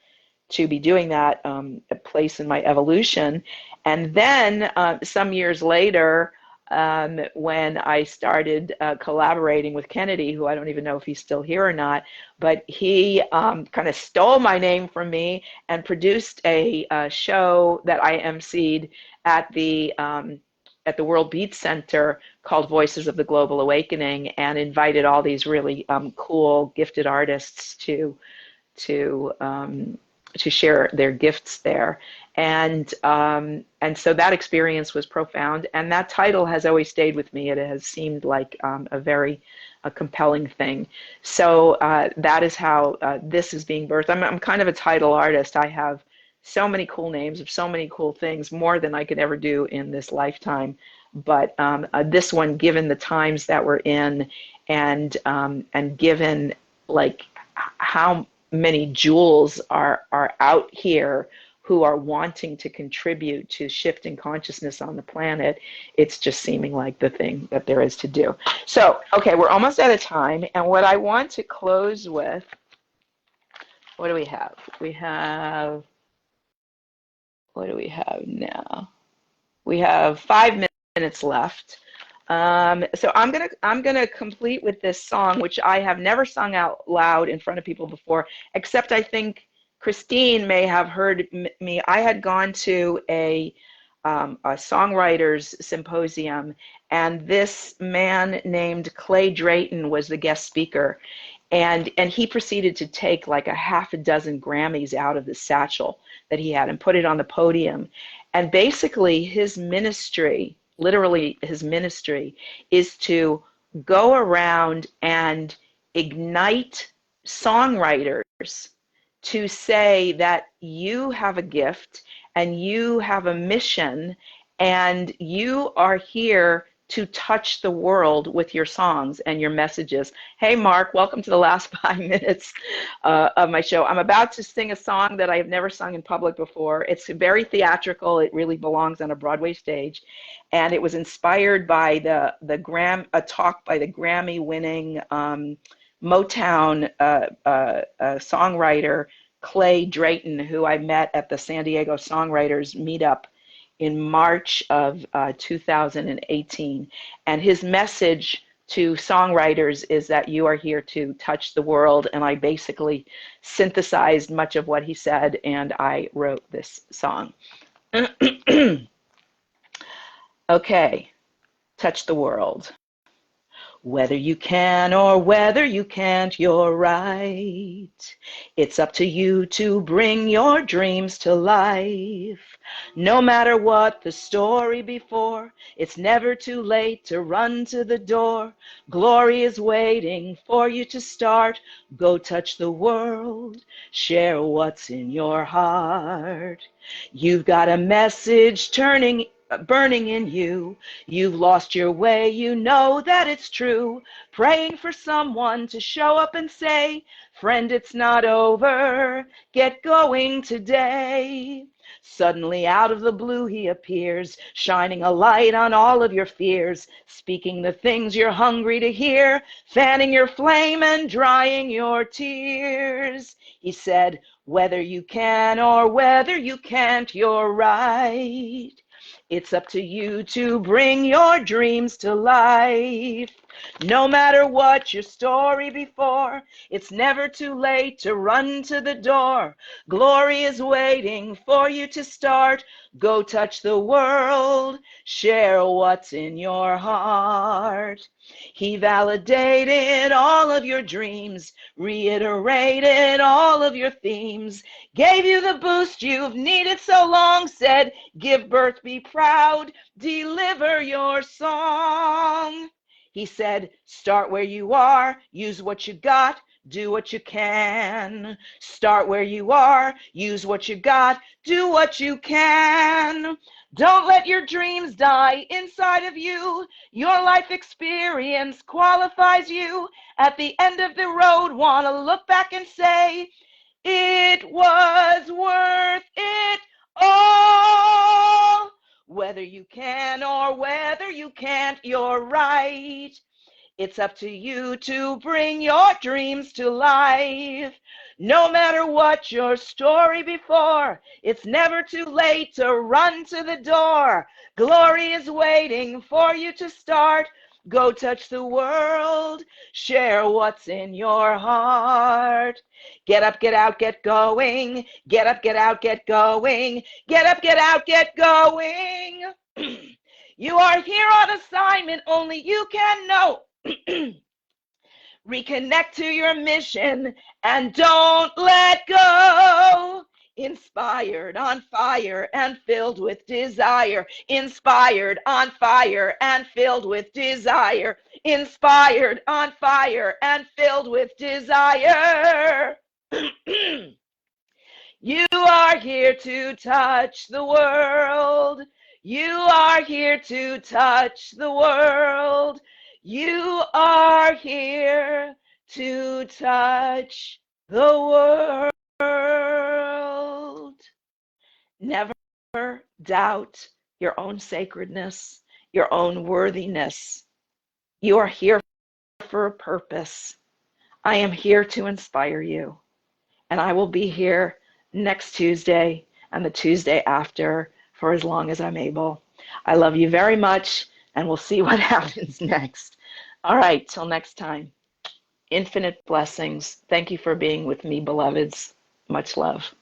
be doing that, a place in my evolution. And then some years later, when I started collaborating with Kennedy, who I don't even know if he's still here or not, but he kind of stole my name from me and produced a show that I emceed at the World Beat Center called Voices of the Global Awakening, and invited all these really cool, gifted artists to share their gifts there, and so that experience was profound, and that title has always stayed with me. It has seemed like a compelling thing. So that is how this is being birthed. I'm kind of a title artist. I have so many cool names of so many cool things, more than I could ever do in this lifetime. But this one, given the times that we're in, and given like how many jewels are out here who are wanting to contribute to shifting consciousness on the planet, it's just seeming like the thing that there is to do. So, okay, we're almost out of time, and what I want to close with, what do we have? What do we have now? We have 5 minutes left. So I'm gonna complete with this song, which I have never sung out loud in front of people before, except I think Christine may have heard me. I had gone to a songwriters symposium, and this man named Clay Drayton was the guest speaker, and he proceeded to take like a half a dozen Grammys out of the satchel that he had and put it on the podium, and basically his ministry, literally his ministry, is to go around and ignite songwriters to say that you have a gift and you have a mission, and you are here to touch the world with your songs and your messages. Hey, Mark, welcome to the last 5 minutes of my show. I'm about to sing a song that I have never sung in public before. It's very theatrical. It really belongs on a Broadway stage. And it was inspired by a talk by the Grammy-winning Motown songwriter Clay Drayton, who I met at the San Diego Songwriters Meetup in March of 2018. And his message to songwriters is that you are here to touch the world. And I basically synthesized much of what he said, and I wrote this song. Okay, touch the world. Whether you can or whether you can't, you're right. It's up to you to bring your dreams to life. No matter what the story before, it's never too late to run to the door. Glory is waiting for you to start. Go touch the world. Share what's in your heart. You've got a message burning in you. You've lost your way, you know that it's true. Praying for someone to show up and say, friend, it's not over, get going today. Suddenly out of the blue he appears, shining a light on all of your fears, speaking the things you're hungry to hear, fanning your flame and drying your tears. He said, whether you can or whether you can't, you're right. It's up to you to bring your dreams to life. No matter what your story before, it's never too late to run to the door. Glory is waiting for you to start. Go touch the world. Share what's in your heart. He validated all of your dreams, reiterated all of your themes, gave you the boost you've needed so long, said, give birth, be proud, deliver your song. He said, start where you are, use what you got, do what you can. Start where you are, use what you got, do what you can. Don't let your dreams die inside of you. Your life experience qualifies you. At the end of the road, want to look back and say, it was worth it all. Whether you can or whether you can't, you're right. It's up to you to bring your dreams to life. No matter what your story before, it's never too late to run to the door. Glory is waiting for you to start. Go touch the world. Share what's in your heart. Get up, get out, get going. Get up, get out, get going. Get up, get out, get going. You are here on assignment, only you can know. Reconnect to your mission and don't let go. Inspired, on fire, and filled with desire. Inspired, on fire, and filled with desire. Inspired, on fire, and filled with desire. You are here to touch the world. You are here to touch the world. You are here to touch the world. Never doubt your own sacredness, your own worthiness. You are here for a purpose. I am here to inspire you, and I will be here next Tuesday and the Tuesday after for as long as I'm able. I love you very much, and we'll see what happens next. All right, till next time. Infinite blessings. Thank you for being with me, beloveds. Much love.